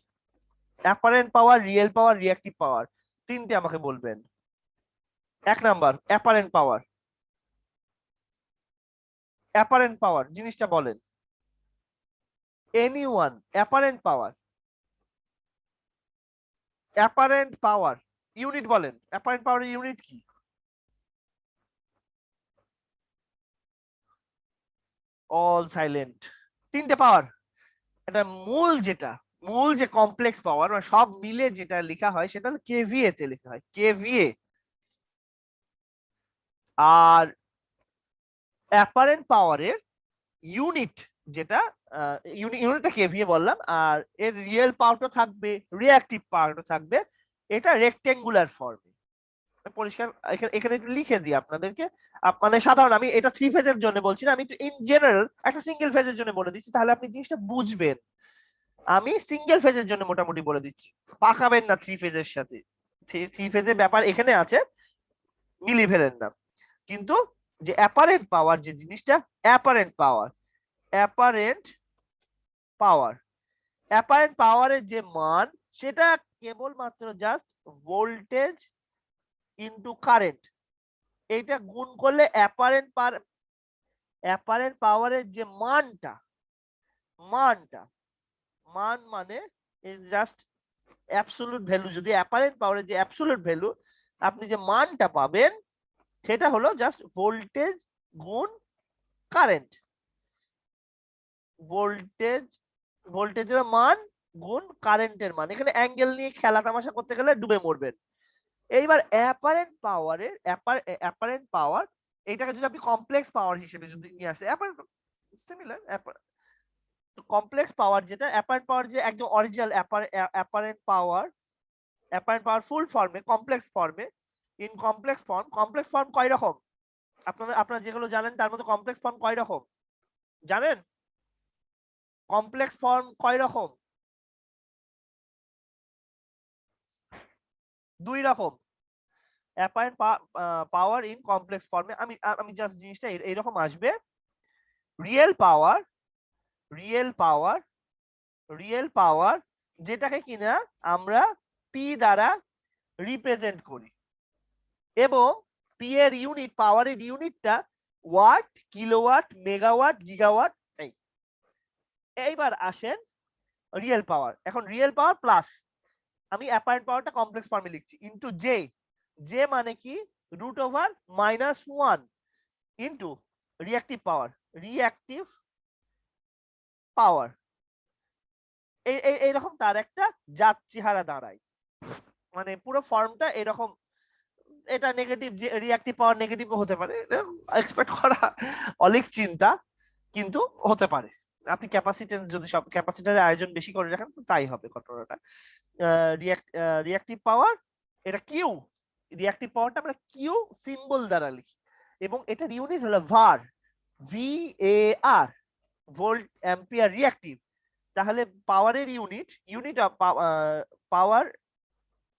Apparent power, real power, reactive power, তিনটে আমাকে বলবেন। 1 number apparent power. Apparent power জিনিসটা বলেন, anyone. Apparent power, apparent power unit বলেন, অ্যাপারেন্ট পাওয়ার ইউনিট কি? All silent. তিনটে পাওয়ার, এটা মূল যে কমপ্লেক্স পাওয়ার, মানে সব মিলে যেটা লেখা হয় সেটা হলো কেভিএ তে লেখা হয়, কেভিএ। আর অ্যাপারেন্ট পাওয়ারের ইউনিট যেটা, ইউনিটটা কেভিএ বললাম, আর এর রিয়েল পাওয়ারটা থাকবে, রিঅ্যাক্টিভ পাওয়ারটা থাকবে, এটা রেক্টেঙ্গুলার ফর্মে। পরিষ্কার এখানে একটু লিখে দিই আপনাদেরকে, মানে সাধারণ, আমি এটা 3 ফেজের জন্য বলছি না, আমি একটু ইন জেনারেল একটা সিঙ্গেল ফেজের জন্য বলে দিচ্ছি, তাহলে আপনি জিনিসটা বুঝবেন। আমি সিঙ্গেল ফেজের জন্য মোটামুটি বলে দিচ্ছি, পাকাবেন না 3 ফেজের সাথে। 3 ফেজের ব্যাপার এখানে আছে, মিলিয়ে ফেলেন না। কিন্তু যে অ্যাপারেন্ট পাওয়ার যে জিনিসটা, অ্যাপারেন্ট পাওয়ারের যে মান, সেটা কেবলমাত্র জাস্ট ভোল্টেজ ইনটু কারেন্ট, এইটা গুণ করলে অ্যাপারেন্ট পাওয়ারের যে মান মানে জাস্ট অ্যাবসলিউট ভ্যালু। যদি অ্যাপারেন্ট পাওয়ারের যে অ্যাবসলিউট ভ্যালু, আপনি যে মানটা পাবেন সেটা হলো জাস্ট ভোল্টেজ গুণ কারেন্ট। ভোল্টেজের মান গুণ কারেন্টের মান। এখানে অ্যাঙ্গেল নিয়ে খেলা তামাশা করতে গেলে ডুবে মরবেন। এইবার অ্যাপারেন্ট পাওয়ার এটাকে যদি আপনি কমপ্লেক্স পাওয়ার হিসেবে যদি নিয়ে আসে, সিমিলার কমপ্লেক্স পাওয়ার, যেটা অ্যাপারেন্ট পাওয়ার যে একদম অরিজিনাল অ্যাপারেন্ট পাওয়ার ফুল ফর্মে, কমপ্লেক্স ফর্ম কয় রকম? আপনারা যেগুলো জানেন তার মধ্যে কমপ্লেক্স ফর্ম কয় রকম জানেন? কমপ্লেক্স ফর্ম কয় রকম? 2 রকম। অ্যাপারেন্ট পাওয়ার ইন কমপ্লেক্স ফর্মে, আমি জাস্ট জিনিসটা এইরকম আসবে। রিয়েল পাওয়ার যেটাকে কিনা আমরা পি দ্বারা রিপ্রেজেন্ট করি, এবং পি এর ইউনিট, পাওয়ারের ইউনিটটা ওয়াট, কিলোওয়াট, মেগাওয়াট, গিগাওয়াট। এইবার আসেন রিয়েল পাওয়ার। এখন রিয়েল পাওয়ার প্লাস, আমি অ্যাপারেন্ট পাওয়ারটা কমপ্লেক্স ফর্মে লিখছি, ইনটু জে মানে কি √-1 ইনটু রিঅ্যাক্টিভ পাওয়ার। এইরকম তার একটা জাত চেহারা দাঁড়ায়, মানে পুরো ফর্মটা এরকম। এটা নেগেটিভ, যে রিঅ্যাক্টিভ পাওয়ার নেগেটিভ হতে পারে, এক্সপেক্ট করা অলিক চিন্তা, কিন্তু হতে পারে। আপনি ক্যাপাসিটেন্স যদি সব ক্যাপাসিটরের আয়োজন বেশি করে রাখেন তো তাই হবে ঘটনাটা। রিঅ্যাক্টিভ পাওয়ার, এটা কিউ, রিঅ্যাক্টিভ পাওয়ারটা আমরা কিউ সিম্বল দ্বারা লিখি এবং এটার ইউনিট হলো ভার, VAR, ভোল্ট অ্যাম্পিয়ার রিঅ্যাক্টিভ। তাহলে পাওয়ারের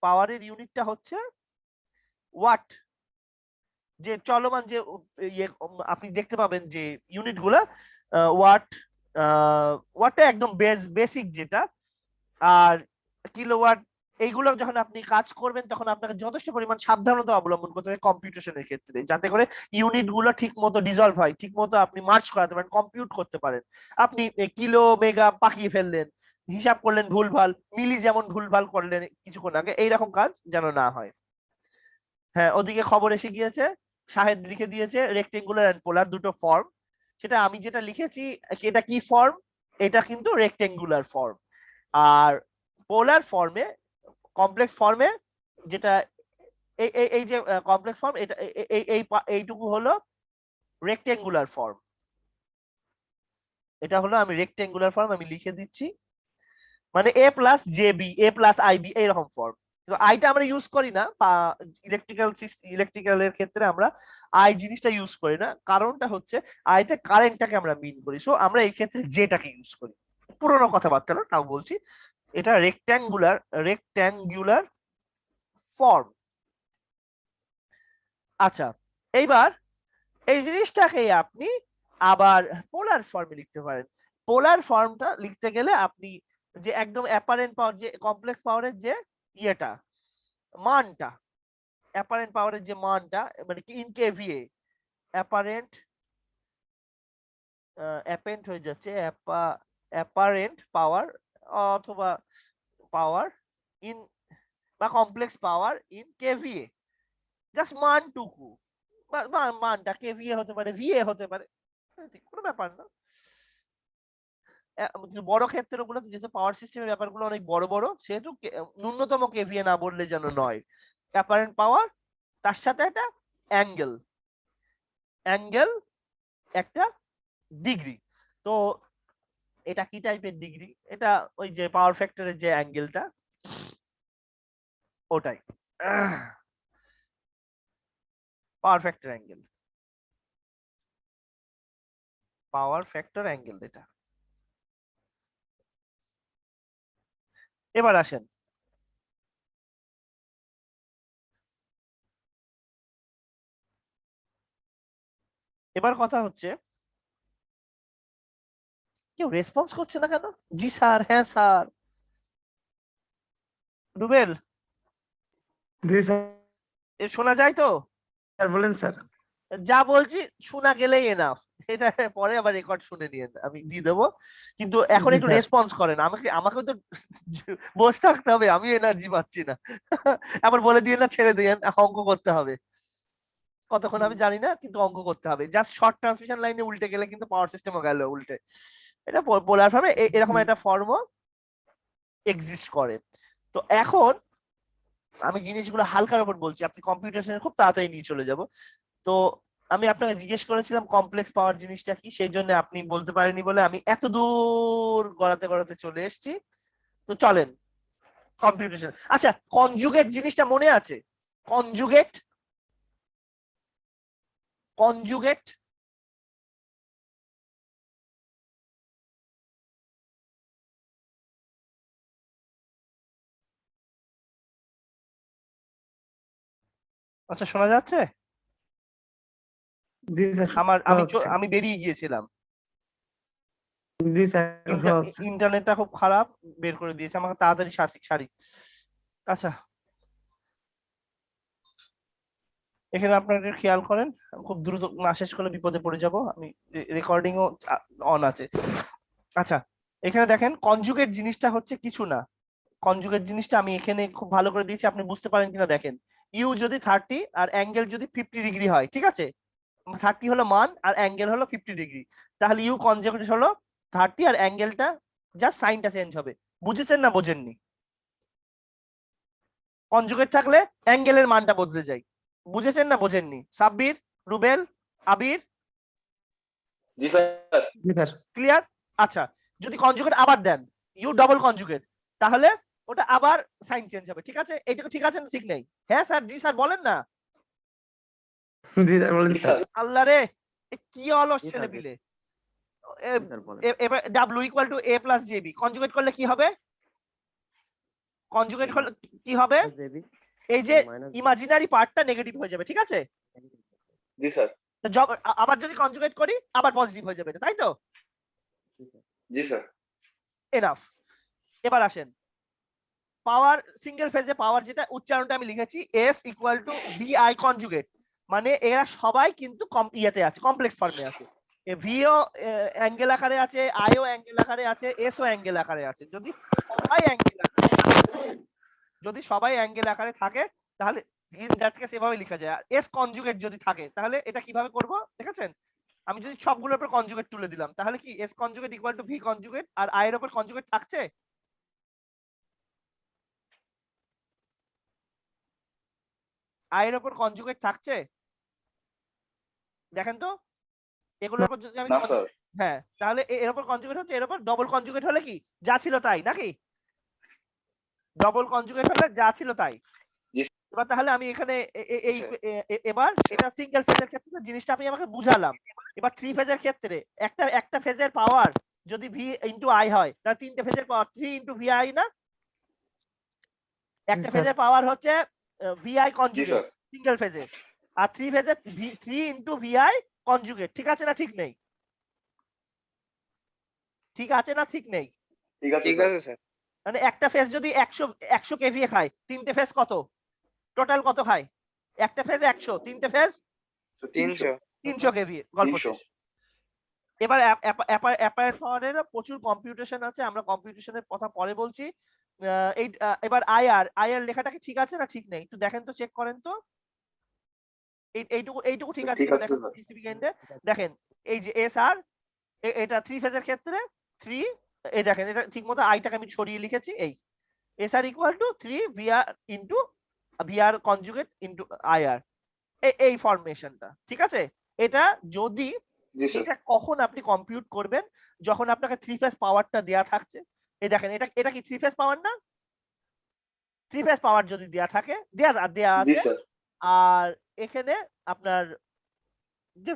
পাওয়ারের ইউনিটটা হচ্ছে ওয়াট। যে চলমান যে আপনি দেখতে পাবেন যে ইউনিট গুলা ওয়াটটা একদম বেসিক যেটা, আর কিলোওয়াট এইগুলো যখন আপনি কাজ করবেন তখন আপনাকে যথেষ্ট পরিমাণ সাবধানতা অবলম্বন করতে হবে কম্পিউটেশনের ক্ষেত্রে, যাতে করে ইউনিট গুলো ঠিক মতো ডিজলভ হয়, ঠিক মতো আপনি মার্চ করাতে পারেন, কম্পিউট করতে পারেন। আপনি কিলো মেগা পাকিয়ে ফেললেন, হিসাব করলেন ভুলভাল, মিলি যেমন ভুলভাল করলেন কিছুক্ষণ আগে, এইরকম কাজ যেন না হয়। হ্যাঁ, ওদিকে খবর এসে গিয়েছে, শাহেদ লিখে দিয়েছে রেক্টেঙ্গুলার এন্ড পোলার দুটো ফর্ম। সেটা আমি যেটা লিখেছি এটা কি ফর্ম, এটা কিন্তু রেক্টেঙ্গুলার ফর্ম। আর পোলার ফর্মে, কমপ্লেক্স ফর্মে যেটা এই যে কমপ্লেক্স ফর্ম, এটা এইটুকু হলো রেক্টেঙ্গুলার ফর্ম। এটা হলো আমি রেক্টেঙ্গুলার ফর্ম আমি লিখে দিচ্ছি, মানে A+JB, A+IB এইরকম ফর্ম। তো আইটা আমরা ইউজ করি না ইলেকট্রিক্যালের ক্ষেত্রে, আমরা আই জিনিসটা ইউজ করি না, কারণটা হচ্ছে আইতে কারেন্টটাকে আমরা মিন করি, সো আমরা এই ক্ষেত্রে জেটাকে ইউজ করি। পুরোনো কথাবার্তা না, তাও বলছি, এটা রেক্ট্যাঙ্গুলার ফর্ম। আচ্ছা, এইবার এই জিনিসটাকে আপনি আবার পোলার ফর্মে লিখতে পারেন। পোলার ফর্মটা লিখতে গেলে আপনি যে একদম অ্যাপারেন্ট পাওয়ার, যে কমপ্লেক্স পাওয়ারের যে ইয়েটা মানটা, অ্যাপারেন্ট পাওয়ারের যে মানটা মানে কি ইন কেভিএ, অ্যাপারেন্ট হয়ে যাচ্ছে অ্যাপারেন্ট পাওয়ার অথবা পাওয়ার ইন বা complex power in KVA, just মানটুকু, মানটা কেভিএ হতে পারে, ভিএ হতে পারে, কোনো ব্যাপার না। বড় ক্ষেত্রে গুলো যেহেতু পাওয়ার সিস্টেমের ব্যাপারগুলো অনেক বড় বড়, সেহেতু ন্যূনতম কেভিএ না বললে যেন নয়। অ্যাপারেন্ট পাওয়ার, তার সাথে একটা অ্যাঙ্গেল একটা ডিগ্রি। তো এটা কি টাইপের ডিগ্রি? এটা ওই যে পাওয়ার ফ্যাক্টরের যে অ্যাঙ্গেলটা ওটাই পাওয়ার ফ্যাক্টর অ্যাঙ্গেল এটা। এবার আসেন, এবার কথা হচ্ছে কেউ রেসপন্স করছে না কেন? জি স্যার, হ্যাঁ স্যার। রুবেল, জি স্যার, শোনা যায় তো? বলেন স্যার। যা বলছি শোনা গেলেই এনাফ, এটা পরে আবার রেকর্ড শুনে নিয়ে আমি দিয়ে দেবো, কিন্তু এখন জি একটু স্যার। রেসপন্স করেন। আমাকে তো বসে থাকতে হবে, আমি এনার্জি পাচ্ছি না। আবার বলে দিয়ে না ছেড়ে দিয়ে অঙ্ক করতে হবে, কতক্ষণ আমি জানি না, কিন্তু অঙ্ক করতে হবে। জাস্ট শর্ট ট্রান্সমিশন লাইনে উল্টে গেলে কিন্তু পাওয়ার সিস্টেমও গেল উল্টে। এটা পোলার ফর্মে এরকম একটা ফর্মও এক্সিস্ট করে। তো এখন আমি জিনিসগুলো হালকার উপর বলছি, আপনি কম্পিউটেশনে খুব তাড়াতাড়ি নিয়ে চলে যাব। তো আমি আপনাকে জিজ্ঞেস করেছিলাম কমপ্লেক্স পাওয়ার জিনিসটা কি, সেই জন্য আপনি বলতে পারেননি বলে আমি এত দূর গড়াতে চলে এসেছি। তো চলেন কম্পিউটেশন। আচ্ছা, কনজুগেট জিনিসটা মনে আছে? কনজুগেট আচ্ছা, শোনা যাচ্ছে? জি স্যার, আমি বেরিয়ে গিয়েছিলাম, জি স্যার, শোনা যাচ্ছে। ইন্টারনেটটা খুব খারাপ, বের করে দিয়েছে আমাকে, তাড়াতাড়ি সারি। আচ্ছা, এখানে আপনারা খেয়াল করেন, খুব দ্রুত না শেষ করলে বিপদে পড়ে যাব, আমি রেকর্ডিংও অন আছে। আচ্ছা, এখানে দেখেন কনজুগেট জিনিসটা হচ্ছে কিছু না। কনজুগেট জিনিসটা আমি এখানে খুব ভালো করে দিয়েছি, আপনি বুঝতে পারেন কিনা দেখেন। ইউ যদি 30 আর অ্যাঙ্গেল যদি 50 ডিগ্রি হয়, ঠিক আছে, 30 হলো মান আর অ্যাঙ্গেল হলো 50 ডিগ্রি, তাহলে ইউ কনজুগেট হলো 30 আর অ্যাঙ্গেলটা জাস্ট সাইনটা চেঞ্জ হবে। বুঝেছেন না বোঝেননি? কনজুগেট থাকলে অ্যাঙ্গেলের মানটা বদলে যায়। বুঝেছেন না বোঝেননি? সাব্বির, রুবেল, আবির, জি স্যার। জি স্যার। ক্লিয়ার? আচ্ছা, যদি কনজুগেট আবার দেন ইউ ডবল কনজুগেট, তাহলে ওটা আবার সাইন চেঞ্জ হবে। ঠিক আছে, এইটুকু ঠিক আছে না ঠিক নেই? হ্যাঁ স্যার, জি স্যার বলেন না। জি স্যার বলেন জি স্যার। স্যার আল্লাহ রে, এ কি অলস জি স্যার, ছেলে জি। পিলে। স্যার বলেন। এবার W equal to A plus JB conjugate করলে কি হবে? কনজুগেট করলে কি হবে? জেবি এই যে মাইনাস ইমাজিনারি পার্টটা নেগেটিভ হয়ে যাবে। ঠিক আছে, জি স্যার তো আবার যদি কনজুগেট করি আবার পজিটিভ হয়ে যাবে, তাই তো? জি স্যার এনাফ। এবার আসেন পাওয়ার, সিঙ্গেল ফেজে পাওয়ার যেটা উচ্চারণটা আমি লিখেছি S equal to VI conjugate, মানে এরা সবাই কিন্তু ইয়েতে আছে, কমপ্লেক্স ফর্মে আছে। ভিও অ্যাঙ্গেল আকারে আছে, আইও অ্যাঙ্গেল আকারে আছে, এসও অ্যাঙ্গেল আকারে আছে। যদি সবাই অ্যাঙ্গেল আকারে থাকে তাহলে ইন দ্যাট কেস এভাবে লেখা যায়। আর এস কনজুগেট যদি থাকে তাহলে এটা কিভাবে করব দেখেছেন? আমি যদি সবগুলোর উপর কনজুগেট তুলে দিলাম তাহলে কি S conjugate equal to V conjugate, আর আই এর উপর কনজুগেট থাকছে? আই এর উপর কনজুগেট থাকছে? দেখেন তো, এগুলোর উপর যদি আমি না স্যার হ্যাঁ, তাহলে এর উপর কনজুগেট হচ্ছে, এর উপর ডবল কনজুগেট হলে কি যা ছিল তাই নাকি? ডবল কনজুগেট হলে যা ছিল তাই। জি। এবার তাহলে আমি এখানে এবার এটা সিঙ্গেল ফেজের ক্ষেত্রে জিনিসটা আপনি আমাকে বুঝালাম। এবার থ্রি ফেজের ক্ষেত্রে একটা ফেজের পাওয়ার যদি ভি ইনটু আই হয় তাহলে তিনটে ফেজের পাওয়ার 3 ইনটু ভিআই না? একটা স্যার। ফেজের পাওয়ার হচ্ছে ভিআই জি কনজুগেট স্যার সিঙ্গেল ফেজে, আর থ্রি ফেজে 3 ইনটু ভিআই কনজুগেট। ঠিক আছে না ঠিক নেই? ঠিক আছে না ঠিক নেই? ঠিক আছে স্যার মানে একটা ফেজ যদি 100 কেভিএ খায়, তিনটে ফেজ কত টোটাল কত খায়? একটা ফেজ 100, তিনটে ফেজ 300 কেভিএ। গল্প 300 শেষ। এবার অ্যাপারেন্ট পাওয়ারের প্রচুর কম্পিউটেশন আছে, আমরা কম্পিউটেশনের কথা পরে বলছি। এবার আইআর লেখাটা কি ঠিক আছে না ঠিক নেই একটু দেখেন তো, চেক করেন তো। এইটুকু ঠিক আছে ঠিক কিনা আছে দেখেন স্যার। রিসিভিং এন্ডে। দেখেন এই যে এস আর এটা থ্রি ফেজের ক্ষেত্রে 3, এই দেখেন এটা ঠিকমতো আইটাকে আমি ছড়িয়ে লিখেছি। এই S R equal to 3 VR into VR conjugate into IR, এই ফরমেশনটা। ঠিক আছে, এটা যদি জি স্যার এটা কখন আপনি কম্পিউট করবেন? যখন আপনাকে থ্রি ফেজ পাওয়ারটা দেয়া থাকছে। এই দেখেন এটা কি থ্রি ফেজ পাওয়ার না? থ্রি ফেজ পাওয়ার যদি দেয়া থাকে, দেয়া জি আছে, স্যার আর এখানে আপনার যে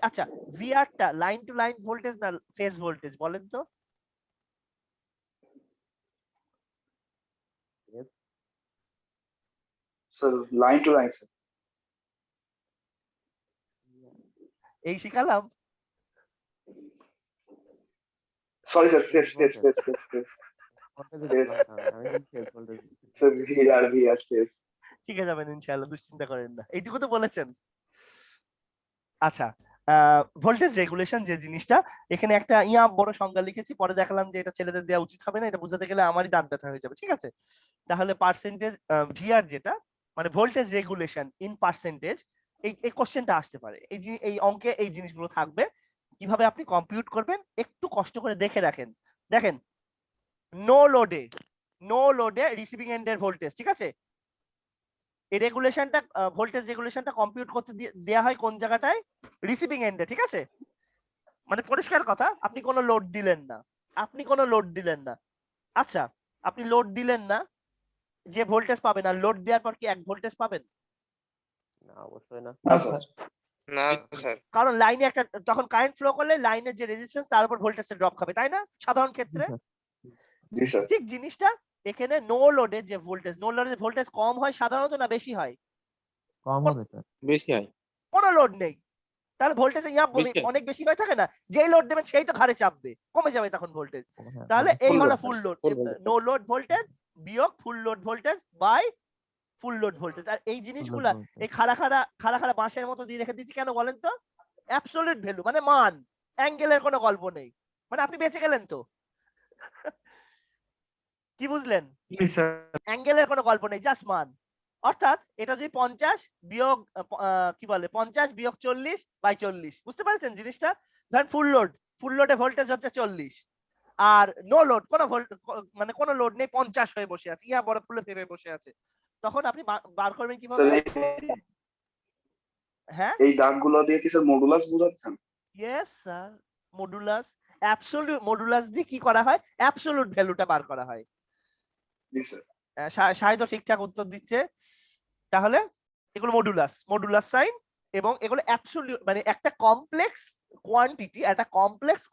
আচ্ছা ভিআরটা লাইন টু লাইন ভোল্টেজ না ফেজ ভোল্টেজ বলেন তো? Sir line to line sir এই শিখালাম। Sorry sir phase phase phase phase phase sir VR phase শিখে যাবেন ইনশাআল্লাহ, দুশ্চিন্তা করেন না, এইটুকু তো বলেছেন। আচ্ছা, ভোল্টেজ রেগুলেশন যে জিনিসটা, এখানে একটা বড় সংজ্ঞা লিখেছি, পরে দেখালাম যে এটা ছেলেদের দেওয়া উচিত হবে না, এটা বোঝাতে গেলে আমারই দাঁত ব্যথা হয়ে যাবে। ঠিক আছে, তাহলে পার্সেন্টেজ ভিআর যেটা মানে ভোল্টেজ রেগুলেশন ইন পার্সেন্টেজ, এই কোশ্চেনটা আসতে পারে। এই অঙ্কে এই জিনিসগুলো থাকবে। কিভাবে আপনি কম্পিউট করবেন একটু কষ্ট করে দেখে রাখেন। দেখেন নো লোডে রিসিভিং এন্ডের ভোল্টেজ, ঠিক আছে, এই রেগুলেশনটা ভোল্টেজ রেগুলেশনটা কম্পিউট করতে দেয়া হয় কোন জায়গাটায়? রিসিভিং এন্ডে। ঠিক আছে, মানে পরিষ্কার কথা, আপনি কোনো লোড দিলেন না, আচ্ছা আপনি লোড দিলেন না, যে ভোল্টেজ পাবেন, আর লোড দেওয়ার পর কি এক ভোল্টেজ পাবেন? না অবশ্যই না। না স্যার কারণ লাইনে একটা তখন কারেন্ট ফ্লো করলে লাইনের যে রেজিস্ট্যান্স তার উপর ভোল্টেজটা ড্রপ খাবে, তাই না সাধারণ ক্ষেত্রে? জি স্যার ঠিক জিনিসটা এখানে নো লোডে যে ভোল্টেজ কম হয় সাধারণত না বেশি হয়? কম হবে স্যার। বেশি হয় কোনো লোড নেই, তাহলে ভোল্টেজ বেশি। অনেক বেশি হয়ে থাকে না? যেই লোড দেবেন সেই তো ঘাড়ে চাপবে, কমে যাবে তখন ভোল্টেজ। হ্যাঁ, তাহলে এই full হলো load, full load, full voltage। No load voltage বিয়োগ full load voltage by full load voltage. আর এই জিনিসগুলা এই খাড়া বাঁশের মতো দিয়ে রেখে দিচ্ছি কেন বলেন তো? অ্যাবসলিউট ভ্যালু মানে মান, অ্যাঙ্গেলের কোনো গল্প নেই, মানে আপনি বেঁচে গেলেন তো। কি বুঝলেন? জি স্যার। অ্যাঙ্গেলের কোনো গল্প নেই, জাস্ট মান। অর্থাৎ এটা যদি 50 বিয়োগ কি বলে 50 বিয়োগ 40 বাই 40, বুঝতে পারছেন জিনিসটা? ধরেন ফুল লোডে ভোল্টেজ হচ্ছে 40, আর নো লোড মানে কোনো লোড নেই, 50 হয়ে বসে আছে, বড় ফুলে ফেপে বসে আছে, তখন আপনি বার করবেন কিভাবে? স্যার হ্যাঁ এই দাগগুলো দিয়ে কি স্যার মডুলাস বোঝাচ্ছেন? Yes sir, modulus. Absolute modulus দিয়ে কি করা হয়, অ্যাবসলিউট ভ্যালুটা বার করা হয়। জি স্যার। শাহিদ ঠিকঠাক উত্তর দিচ্ছে। তাহলে এগুলো মডুলাস সাইন, এবং এগুলো অ্যাবসলিউট মানে একটা কমপ্লেক্স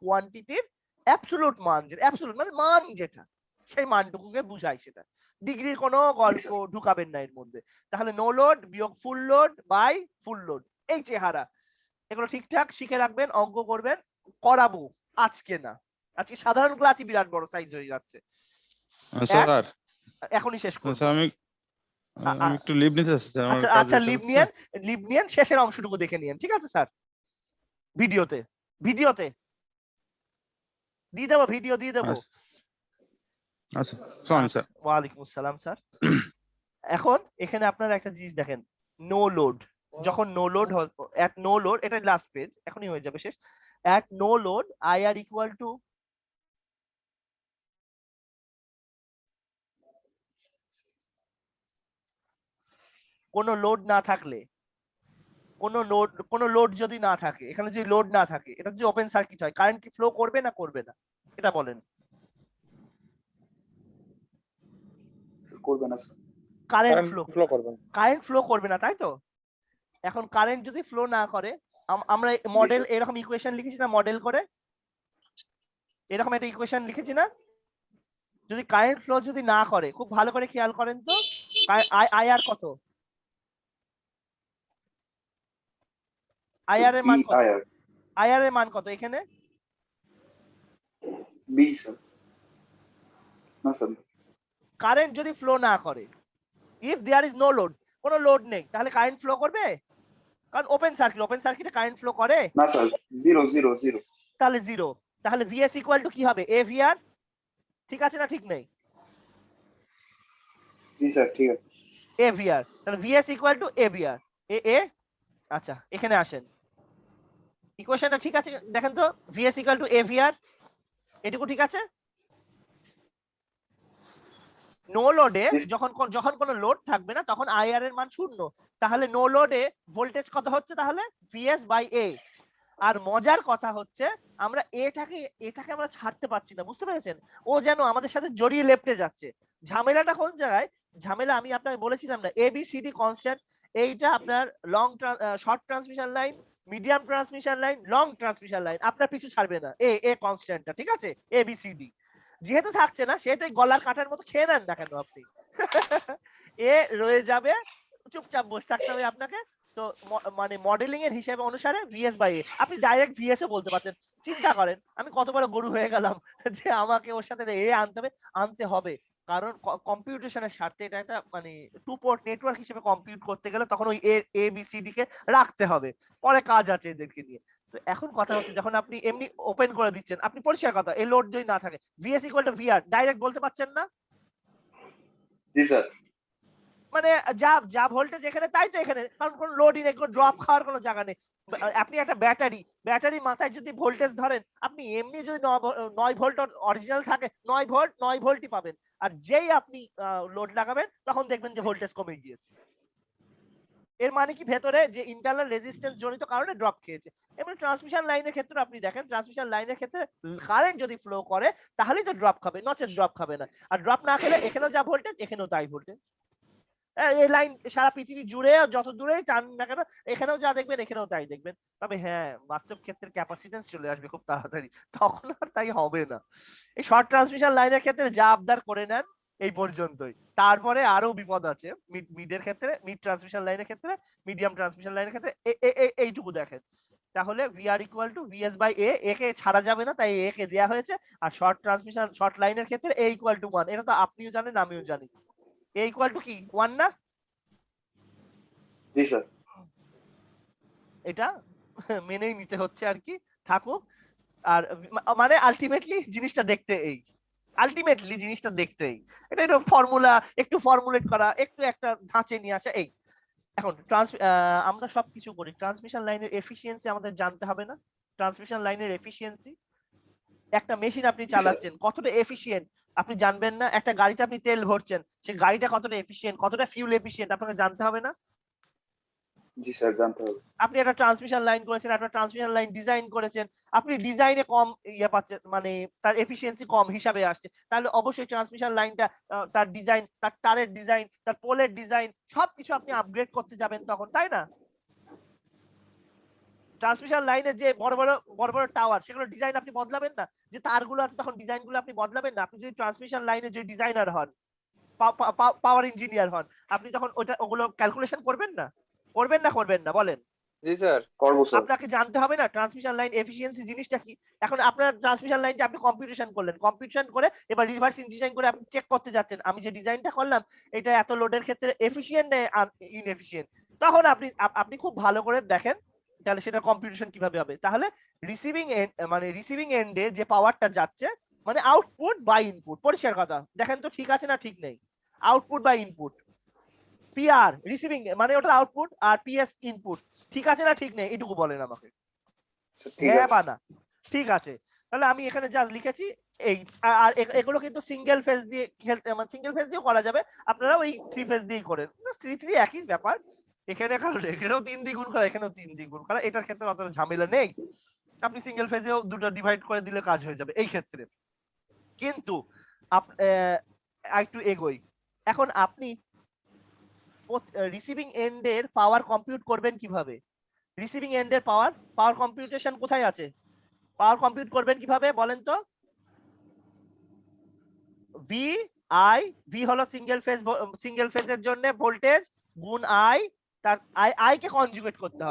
কোয়ান্টিটির অ্যাবসলিউট মান, যেটা অ্যাবসলিউট মানে মান যেটা, সেই মানটুকুকে বুঝায়। সেটা ডিগ্রির কোনো গল্প ঢুকাবেন না এর মধ্যে। তাহলে নো লোড বিয়োগ full load by full load, এই চেহারা। এগুলো ঠিকঠাক শিখে রাখবেন, অঙ্ক করবেন, করাবো আজকে না, আজকে সাধারণ ক্লাসই বিরাট বড় সাইজ হয়ে যাচ্ছে। স্যার এখনই শেষ করব। স্যার আমি আমি একটু লিভ নিতে চাচ্ছি, আমার আচ্ছা কাজ আচ্ছা, এসে লিভ নিয়েন, শেষের অংশটুকু দেখে নিয়েন, ঠিক আছে স্যার? ভিডিওতে দিয়ে দেবো, ভিডিও দিয়ে দেবো। আচ্ছা সরি স্যার। ওয়ালাইকুম আসসালাম স্যার। এখন এখানে আপনারা একটা জিনিস দেখেন, নো লোড, যখন no load at no load, এটা লাস্ট পেজ, এখনই হয়ে যাবে শেষ। At no load IR equal to কোনো লোড না থাকলে, কোনো লোড যদি না থাকে, এখানে যদি লোড না থাকে, এটা যদি ওপেন সার্কিট হয়, কারেন্ট কি ফ্লো করবে না করবে না, এটা বলেন? করবে না স্যার। কারেন্ট ফ্লো করবেন। ফ্লো করবে না, তাই তো? এখন কারেন্ট যদি ফ্লো না করে, আমরা মডেল এরকম ইকুয়েশন লিখেছি না, মডেল করে এরকম একটা ইকুয়েশন লিখেছি না? যদি কারেন্ট ফ্লো যদি না করে, খুব ভালো করে খেয়াল করেন তো, আইআর কত, আইআর এর মান কত, আইআর এর মান কত এখানে? B sir. না স্যার। কারেন্ট যদি ফ্লো না করে, if there is no load, কোনো লোড নেই, তাহলে কারেন্ট ফ্লো করবে? কারণ ওপেন সার্কিটে কারেন্ট ফ্লো করে না স্যার, 0 তাহলে 0। তাহলে ভিএস ইকুয়াল টু কি হবে, এভিআর। ঠিক আছে না ঠিক নেই? জি স্যার ঠিক আছে। এভিআর, তাহলে ভিএস ইকুয়াল টু এভিআর এ। আচ্ছা এখানে আসেন, ইকুয়েশনটা ঠিক আছে দেখেন তো, ভিএস ইকুয়াল টু এভিআর, এটুকু ঠিক আছে? নো লোডে যখন কোনো লোড থাকবে না, তখন আইআর এর মান 0। তাহলে নো লোডে ভোল্টেজ কত হচ্ছে, তাহলে ভিএস বাই এ। আর মজার কথা হচ্ছে, আমরা এটাকে আমরা ছাড়তে পারছি না, বুঝতে পেরেছেন? ও যেন আমাদের সাথে জড়িয়ে লেপটে যাচ্ছে। ঝামেলাটা কোন জায়গায়? ঝামেলা আমি আপনাকে বলেছিলাম না, ABCD কনস্ট্যান্ট, এইটা আপনার short transmission line, medium transmission line, long transmission line, আপনার পিছু ছাড়বে না এ কনস্ট্যান্টটা, ঠিক আছে? ABCD যেহেতু থাকছে না, সেহেতু গলার কাটার মতো খেয়ে নেন না কেন আপনি। এ রয়ে যাবে, চুপচাপ বসে থাকতে হবে আপনাকে। তো মানে মডেলিং এর হিসেবে অনুসারে ভিএস বাই এ, আপনি ডাইরেক্ট ভিএস ও বলতে পারছেন। চিন্তা করেন আমি কত বড় গরু হয়ে গেলাম যে আমাকে ওর সাথে এ আনতে হবে, কারণ কম্পিউটেশনের স্বার্থে এটা একটা মানে টু পোর্ট নেটওয়ার্ক হিসেবে কম্পিউট করতে গেলে তখন ওই ABCD কে রাখতে হবে, পরে কাজ আছে এদেরকে নিয়ে। তো এখন কথা হচ্ছে, যখন আপনি এমনি ওপেন করে দিচ্ছেন, আপনি পরিষ্কার কথা, এই লোড যদি না থাকে, VS equal to VR direct বলতে পারছেন না? জি স্যার। মানে যা ভোল্টেজ এখানে তাই তো এখানে, কারণ কোনো লোডই নেই, কোনো ড্রপ খাওয়ার কোনো জায়গা নেই। আপনি একটা ব্যাটারি মাথায় যদি ভোল্টেজ ধরেন, আপনি এমনি যদি 9 ভোল্ট অরিজিনাল থাকে, 9 ভোল্টই পাবেন। আর যেই আপনি লোড লাগাবেন, তখন দেখবেন যে ভোল্টেজ কমে গিয়েছে। এর মানে কি ভেতরে যে ইন্টারনাল রেজিস্ট্যান্স জনিত কারণে ড্রপ খেয়েছে। এমনি ট্রান্সমিশন লাইনের ক্ষেত্রে আপনি দেখেন, ট্রান্সমিশন লাইনের ক্ষেত্রে কারেন্ট যদি ফ্লো করে, তাহলেই তো ড্রপ খাবে, নচেত ড্রপ খাবে না। আর ড্রপ না খেলে এখানেও যা ভোল্টেজ, এখানেও তাই ভোল্টেজ। এই লাইন সারা পৃথিবী জুড়ে যত দূরেই চান না কেন, এখানেও যা দেখবেন এখানেও তাই দেখবেন। তবে হ্যাঁ, বাস্তব ক্ষেত্রে ক্যাপাসিটেন্স চলে আসবে খুব তাড়াতাড়ি, তখন আর তাই হবে না। এই শর্ট ট্রান্সমিশন লাইনের ক্ষেত্রে যা আবদার করে নেন এই পর্যন্তই, তারপরে আরো বিপদ আছে। মিডের ক্ষেত্রে, মিড ট্রান্সমিশন লাইনের ক্ষেত্রে, মিডিয়াম ট্রান্সমিশন লাইনের ক্ষেত্রে এইটুকু দেখেন। তাহলে VR equal to VS by এ কে ছাড়া যাবে না, তাই এ কে দেওয়া হয়েছে। আর শর্ট লাইনের ক্ষেত্রে এ ইকুয়াল টু 1, এটা তো আপনিও জানেন আমিও জানি। এ ইকুয়াল টু কি 1 না? জি স্যার। এটা মেনেই নিতে হচ্ছে আর কি, থাকুক। আর মানে আলটিমেটলি জিনিসটা দেখতে এটা একটু ফর্মুলেট করা, একটু একটা ধাঁচে নিয়ে আসা, এই। এখন আমরা সবকিছু করি, ট্রান্সমিশন লাইনের এফিসিয়েন্সি আমাদের জানতে হবে না? ট্রান্সমিশন লাইনের এফিসিয়েন্সি, একটা মেশিন আপনি চালাচ্ছেন কতটা এফিসিয়েন্ট আপনি জানবেন না? একটা গাড়িতে আপনি তেল ভরছেন, সেই গাড়িটা কতটা এফিসিয়েন্ট, কতটা ফিউল এফিসিয়েন্ট আপনাকে জানতে হবে না? জি স্যার জানতে হবে। আপনি একটা ট্রান্সমিশন লাইন করেছেন, একটা ট্রান্সমিশন লাইন ডিজাইন করেছেন, আপনি ডিজাইনে কম ইয়ে পাচ্ছেন, মানে তার এফিসিয়েন্সি কম হিসাবে আসছে, তাহলে অবশ্যই ট্রান্সমিশন লাইনটা তার ডিজাইন, তার তারের ডিজাইন, তার পোলের ডিজাইন সবকিছু আপনি আপগ্রেড করতে যাবেন তখন, তাই না? ট্রান্সমিশন লাইনের যে বড় বড় টাওয়ার, সেগুলো ডিজাইন আপনি বদলাবেন না, যে তারগুলো আছে তখন ডিজাইনগুলো আপনি বদলাবেন না। আপনি যদি ট্রান্সমিশন লাইনের যে ডিজাইনার হন, পাওয়ার ইঞ্জিনিয়ার হন, আপনি তখন ওগুলো ক্যালকুলেশন করবেন না? করবেন না বলেন? জি স্যার। করবো স্যার। আপনাকে জানতে হবে না ট্রান্সমিশন লাইন এফিসিয়েন্সি জিনিসটা কি। এখন আপনার ট্রান্সমিশন লাইনটা আপনি কম্পিউটেশন করলেন, কম্পিউটেশন করে এবার রিভার্স ইঞ্জিনিয়ারিং করে আপনি চেক করতে যাচ্ছেন আমি যে ডিজাইনটা করলাম এটা এত লোডের ক্ষেত্রে এফিশিয়েন্ট না ইনএফিশিয়েন্ট, তখন আপনি খুব ভালো করে দেখেন তাহলে সেটা কম্পিউটেশন কিভাবে হবে। তাহলে রিসিভিং এন্ডে যে পাওয়ারটা যাচ্ছে, মানে আউটপুট বাই ইনপুট, পরিষ্কার কথা, দেখেন তো ঠিক আছে না ঠিক নেই? Output by input, PR receiving মানে ওটা আউটপুট, আর পিএস ইনপুট, ঠিক আছে না ঠিক নেই? এটুকু বলেন আমাকে, ঠিক হ্যাঁ আছে। বা না? ঠিক আছে, তাহলে আমি এখানে যা লিখেছি এই, আর এগুলো কিন্তু সিঙ্গেল ফেজ দিয়ে খেলতে, মানে সিঙ্গেল ফেজ দিয়েও করা যাবে, আপনারা ওই 3 ফেজ দিয়েই করেন, 3 একই ব্যাপার। এখানে কারণ এখানেও 3 দ্বিগুণ করা, এখানেও 3 দ্বিগুণ করা, এটার ক্ষেত্রে অত ঝামেলা নেই, আপনি সিঙ্গেল ফেজেও দুটো ডিভাইড করে দিলে কাজ হয়ে যাবে এই ক্ষেত্রে। কিন্তু একটু এগোই, এখন আপনি রিসিভিং এন্ডের পাওয়ার কম্পিউট করবেন কিভাবে? রিসিভিং এন্ডের পাওয়ার কম্পিউটেশন কোথায় আছে? পাওয়ার কম্পিউট করবেন কিভাবে বলেন তো? ভি হলো সিঙ্গেল ফেজের জন্য ভোল্টেজ গুণ আই, তার আই কে কনজুগেট করতে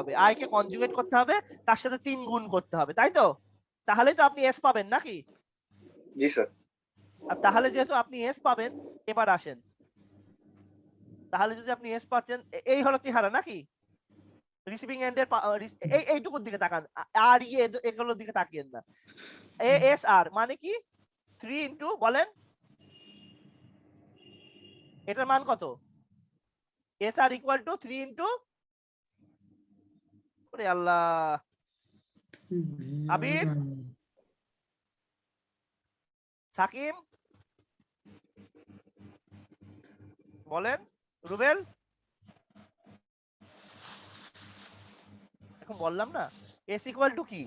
হবে, তার সাথে 3 গুণ করতে হবে, তাই তো? তাহলেই তো আপনি এস পাবেন নাকি? জি স্যার। আর তাহলে যেহেতু আপনি এস পাবেন, এবার আসেন, তাহলে যদি আপনি এস পাচ্ছেন, এই হলো চেহারা নাকি? রিসিভিং এন্ডের এইটুকুর দিকে তাকান, আর এগুলোর দিকে তাকিয়েন না। এএসআর মানে কি? 3 ইনটু, বলেন এটার মান কত? এসআর ইকুয়াল টু 3 ইনটু, ওরে আল্লাহ, আবির, সাকিম, বলেন, রুবেল, এখন বললাম না এস ইকুয়াল টু কি?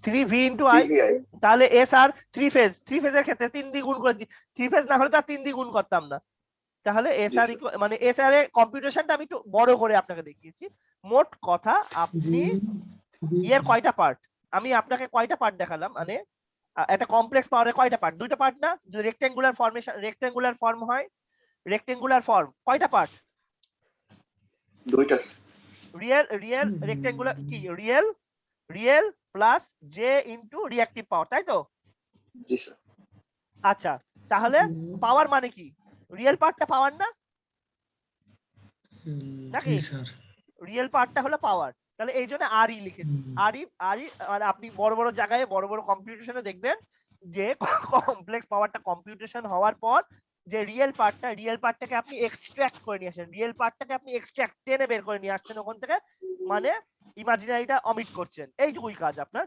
3 ভি ইনটু আই, তাহলে এস আর 3 ফেজের ক্ষেত্রে 3 দিয়ে গুণ করে 3 ফেজ না হলে তার 3 দিয়ে গুণ করতাম না, তাহলে এস আর মানে এস আর এর কম্পিউটেশনটা আমি একটু বড় করে আপনাকে দেখিয়েছি। মোট কথা আপনি এর কয়টা পার্ট, আমি আপনাকে কয়টা পার্ট দেখালাম, মানে একটা কমপ্লেক্স পাওয়ারের কয়টা পার্ট? 2টা পার্ট না? যদি রেক্টেঙ্গুলার ফর্ম হয়, রেক্টেঙ্গুলার ফর্ম কয়টা পার্ট? 2টা। রিয়েল রেক্টেঙ্গুলার কি? Real plus J into reactive power, তাই তো? জি স্যার। আচ্ছা, তাহলে পাওয়ার মানে কি? রিয়েল পার্টটা পাওয়ার না নাকি? রিয়েল পার্টটা হলো পাওয়ার, তাহলে এই জন্য আর ই লিখেছি। আর আপনি বড় বড় জায়গায় বড় বড় কম্পিউটেশনে দেখবেন যে কমপ্লেক্স পাওয়ারটা কম্পিউটেশন হওয়ার পর যে রিয়েল পার্টটাকে আপনি এক্সট্রাক্ট করে নিয়ে আসেন, টেনে বের করে নিয়ে আসছেন ওখান থেকে, মানে ইমাজিনারিটা অমিট করছেন, এইটুকুই কাজ আপনার।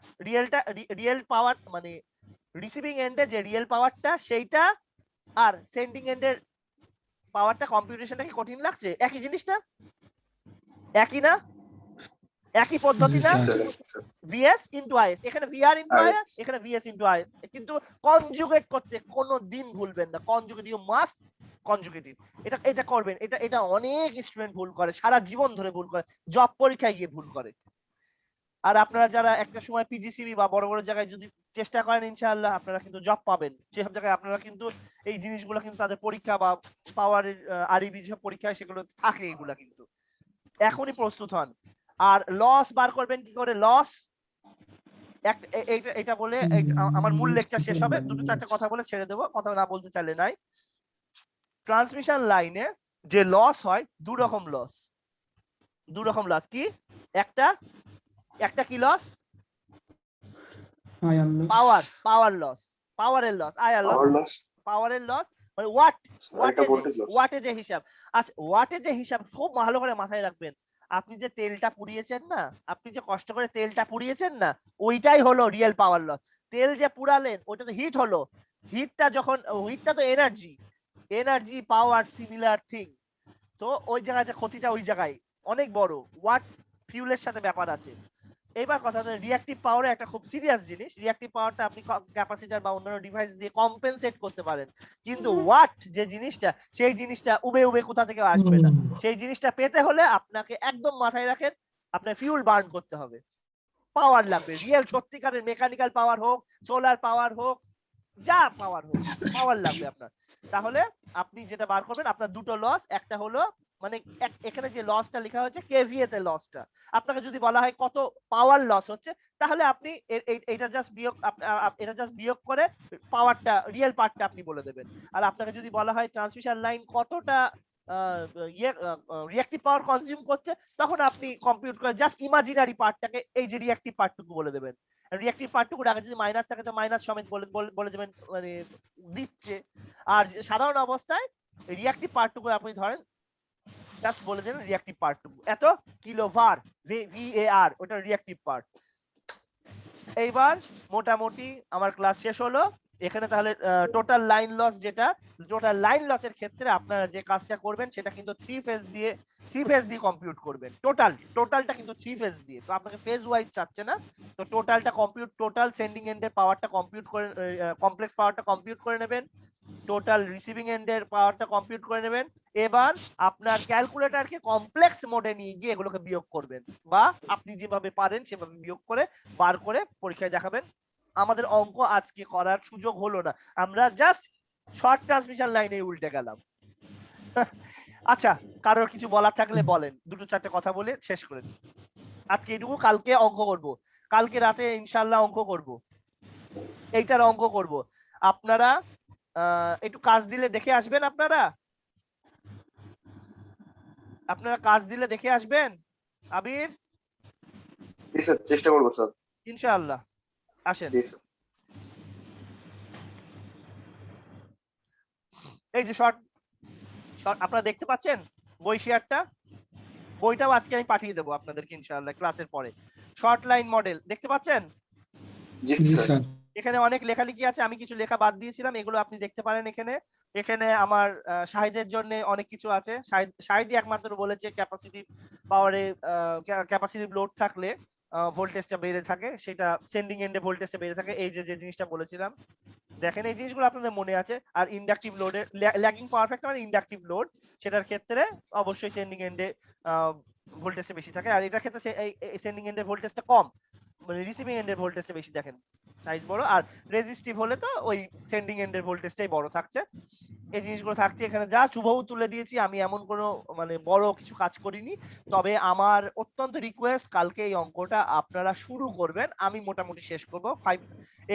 রিয়েল পাওয়ার মানে রিসিভিং এন্ডে যে রিয়েল পাওয়ারটা সেইটা, আর সেন্ডিং এন্ডের পাওয়ারটা কম্পিউটেশনটা কি কঠিন লাগছে? একই জিনিস না? একই না? একই পদ্ধতি না? ভিএস ইনটু আইএস, এখানে ভিআর ইনটু আইএস, এখানে ভিএস ইনটু আইএস, কিন্তু কনজুগেট করতে কোনো দিন ভুলবেন না, কনজুগেট, ইউ মাস্ট কনজুগেটিভ, এটা করবেন। এটা অনেক স্টুডেন্ট ভুল করে, সারা জীবন ধরে ভুল করে, জব পরীক্ষায় গিয়ে ভুল করে। আর আপনারা যারা একটা সময় পিজিসিবি বা বড় বড় জায়গায় যদি চেষ্টা করেন, ইনশাআল্লাহ আপনারা কিন্তু জব পাবেন, যেসব জায়গায় আপনারা কিন্তু এই জিনিসগুলো কিন্তু তাদের পরীক্ষা বা পাওয়ারের আরইবি যেসব পরীক্ষায় সেগুলো থাকে, এগুলা কিন্তু এখনই প্রস্তুত হন। আর লস বার করবেন কি করে? লস এটা বলে আমার মূল লেকচার শেষ হবে, 2-4টা কথা বলে ছেড়ে দেবো, কথা না বলতে চাইলে নাই। ট্রান্সমিশন লাইনে যে লস হয়, দু রকম লস কি? একটা কি লস? পাওয়ারের লস, পাওয়ারের লস মানে ওয়াটেজের হিসাব। আচ্ছা, ওয়াটেজের হিসাব খুব ভালো করে মাথায় রাখবেন। আপনি যে তেলটা পুড়িয়েছেন না, আপনি যে কষ্ট করে তেলটা পুড়িয়েছেন না, ওইটাই হলো রিয়েল পাওয়ার লস। তেল যে পুড়ালেন ওটা তো হিট হলো, হিটটা তো এনার্জি, পাওয়ার সিমিলার থিং, তো ওই জায়গায় ক্ষতিটা ওই জায়গায়। অনেক বড় ওয়াট ফিউলের সাথে ব্যাপার আছে। এবার কথা হচ্ছে রিঅ্যাক্টিভ পাওয়ারে একটা খুব সিরিয়াস জিনিস। রিঅ্যাক্টিভ পাওয়ারটা আপনি ক্যাপাসিটর বা অন্যান্য ডিভাইস দিয়ে কম্পেনসেট করতে পারেন, কিন্তু ওয়াট যে জিনিসটা, সেই জিনিসটা উবে উবে কোথা থেকে আসবে না। সেই জিনিসটা পেতে হলে আপনাকে একদম মাথায় রাখেন, আপনার ফিউল বার্ন করতে হবে, পাওয়ার লাগবে, রিয়েল সত্যিকারের মেকানিক্যাল পাওয়ার হোক, সোলার পাওয়ার হোক, যা পাওয়ার হোক, পাওয়ার লাগবে আপনার। তাহলে আপনি যেটা বার করবেন, আপনার দুটো লস, একটা হলো মানে এখানে যে লসটা লেখা হয়েছে কেভিএ তে লসটা, আপনাকে যদি বলা হয় কত পাওয়ার লস হচ্ছে, তাহলে আপনি এটা জাস্ট বিয়োগ করে পাওয়ারটা, রিয়েল পার্টটা আপনি বলে দেবেন। আর আপনাকে যদি বলা হয় ট্রান্সমিশন লাইন কতটা রিঅ্যাক্টিভ পাওয়ার কনজিউম করছে, তখন আপনি কম্পিউট করে জাস্ট ইমাজিনারি পার্টটাকে, এই যে রিঅ্যাক্টিভ পার্টটুকু বলে দেবেন। রিঅ্যাক্টিভ পার্টটুকু আগে যদি মাইনাস থাকে তো মাইনাস সমেত বলে দেবেন মানে দিচ্ছে। আর সাধারণ অবস্থায় রিঅ্যাক্টিভ পার্টটুকু আপনি ধরেন জাস্ট বলে দেবেন রিঅ্যাক্টিভ পার্টটুকু এত কিলোভার, VAR, ওটা রিঅ্যাক্টিভ পার্ট। এইবার মোটামুটি আমার ক্লাস শেষ হলো এখানে। তাহলে টোটাল লাইন লস, যেটা টোটাল লাইন লসের ক্ষেত্রে আপনারা যে কাজটা করবেন সেটা কিন্তু থ্রি ফেজ দিয়ে কম্পিউট করবেন। টোটালটা কিন্তু থ্রি ফেজ দিয়ে, তো আপনাকে ফেজ ওয়াইজ চাচ্ছে না, তো টোটাল সেন্ডিং এন্ডের পাওয়ারটা কম্পিউট করে, কমপ্লেক্স পাওয়ারটা কম্পিউট করে নেবেন, টোটাল রিসিভিং এন্ডের পাওয়ারটা কম্পিউট করে নেবেন। এবার আপনার ক্যালকুলেটরকে কমপ্লেক্স মোডে নিয়ে গিয়ে এগুলোকে বিয়োগ করবেন, বা আপনি যেভাবে পারেন সেভাবে বিয়োগ করে বার করে পরীক্ষায় দেখাবেন। আমাদের অঙ্ক আজকে করার সুযোগ হলো না, আমরা জাস্ট শর্ট ট্রান্সমিশন লাইনে উল্টে গেলাম। আচ্ছা, কারোর কিছু বলার থাকলে বলেন, দুটো চারটে কথা বলে শেষ করে দিই। আজকে এটুকু, কালকে অঙ্ক করব, কালকে রাতে ইনশাল্লাহ অঙ্ক করব, এইটার অঙ্ক করব। আপনারা একটু কাজ দিলে দেখে আসবেন, আপনারা কাজ দিলে দেখে আসবেন। আবির? জি স্যার, চেষ্টা করবো স্যার। ইনশাআল্লাহ আসেন। জি স্যার। এই যে শর্ট আপনারা দেখতে পাচ্ছেন বই শেয়ারটা, বইটাও আজকে আমি পাঠিয়ে দেবো আপনাদেরকে ইনশাআল্লাহ ক্লাসের পরে। শর্ট লাইন মডেল দেখতে পাচ্ছেন? জি স্যার। এখানে অনেক লেখালেখি আছে, আমি কিছু লেখা বাদ দিয়েছিলাম, এগুলো আপনি দেখতে পারেন। এখানে আমার শাহিদের জন্য অনেক কিছু আছে। শাহিদি একমাত্র বলেছে ক্যাপাসিটিভ পাওয়ারে ক্যাপাসিটিভ লোড থাকলে ভোল্টেজটা বেড়ে থাকে, সেটা সেন্ডিং এন্ডে ভোল্টেজটা বেড়ে থাকে, এই যে জিনিসটা বলেছিলাম। দেখেন এই জিনিসগুলো আপনাদের মনে আছে। আর ইন্ডাকটিভ লোডের ল্যাগিং পাওয়ার ফ্যাক্টর মানে ইন্ডাকটিভ লোড, সেটার ক্ষেত্রে অবশ্যই সেন্ডিং এন্ডে ভোল্টেজটা বেশি থাকে, আর এটার ক্ষেত্রে সেন্ডিং এন্ডের ভোল্টেজটা কম, মানে রিসিভিং এন্ডের ভোল্টেজটা বেশি। দেখেন সাইজ বড়, আর রেজিস্টিভ হলে তো ওই সেন্ডিং এন্ডের ভোল্টেজটাই বড় থাকছে। এই জিনিসগুলো থাকছে এখানে, যা হুবহু তুলে দিয়েছি, আমি এমন কোনো মানে বড় কিছু কাজ করিনি। তবে আমার অত্যন্ত রিকোয়েস্ট, কালকে এই অঙ্কটা আপনারা শুরু করবেন, আমি মোটামুটি শেষ করব।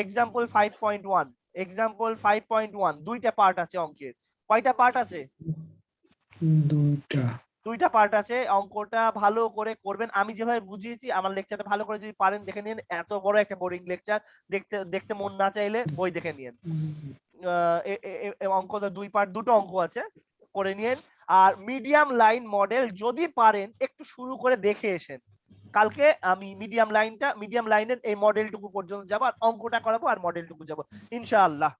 এক্সাম্পল 5.1 দুইটা পার্ট আছে অঙ্কের। কয়টা পার্ট আছে? দুইটা পার্ট আছে। অঙ্কটা ভালো করে করবেন, আমি যেভাবে বুঝিয়েছি আমার লেকচারটা ভালো করে যদি পারেন দেখে নিন। এত বড় একটা বোরিং লেকচার, দেখতে মন না চাইলে বই দেখে নিন। অঙ্কটা দুই পার্ট, দুটো অঙ্ক আছে, করে নিন। আর মিডিয়াম লাইন মডেল যদি পারেন একটু শুরু করে দেখে এসেন। কালকে আমি মিডিয়াম লাইনের এই মডেলটুকু পর্যন্ত যাবো, আর অঙ্কটা করাবো, আর মডেলটুকু যাবো ইনশাআল্লাহ।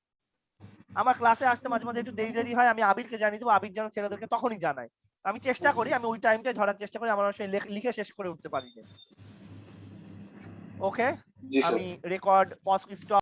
আমার ক্লাসে আসতে মাঝে মাঝে একটু দেরি হয়, আমি আবিরকে জানিয়ে দেবো, আবির যেন ছেলেদেরকে তখনই জানায়। আমি চেষ্টা করি, আমি ওই টাইমটাই ধরার চেষ্টা করি, আমার আসলে লিখে শেষ করে উঠতে পারি না। ওকে, আমি রেকর্ড পজ স্টপ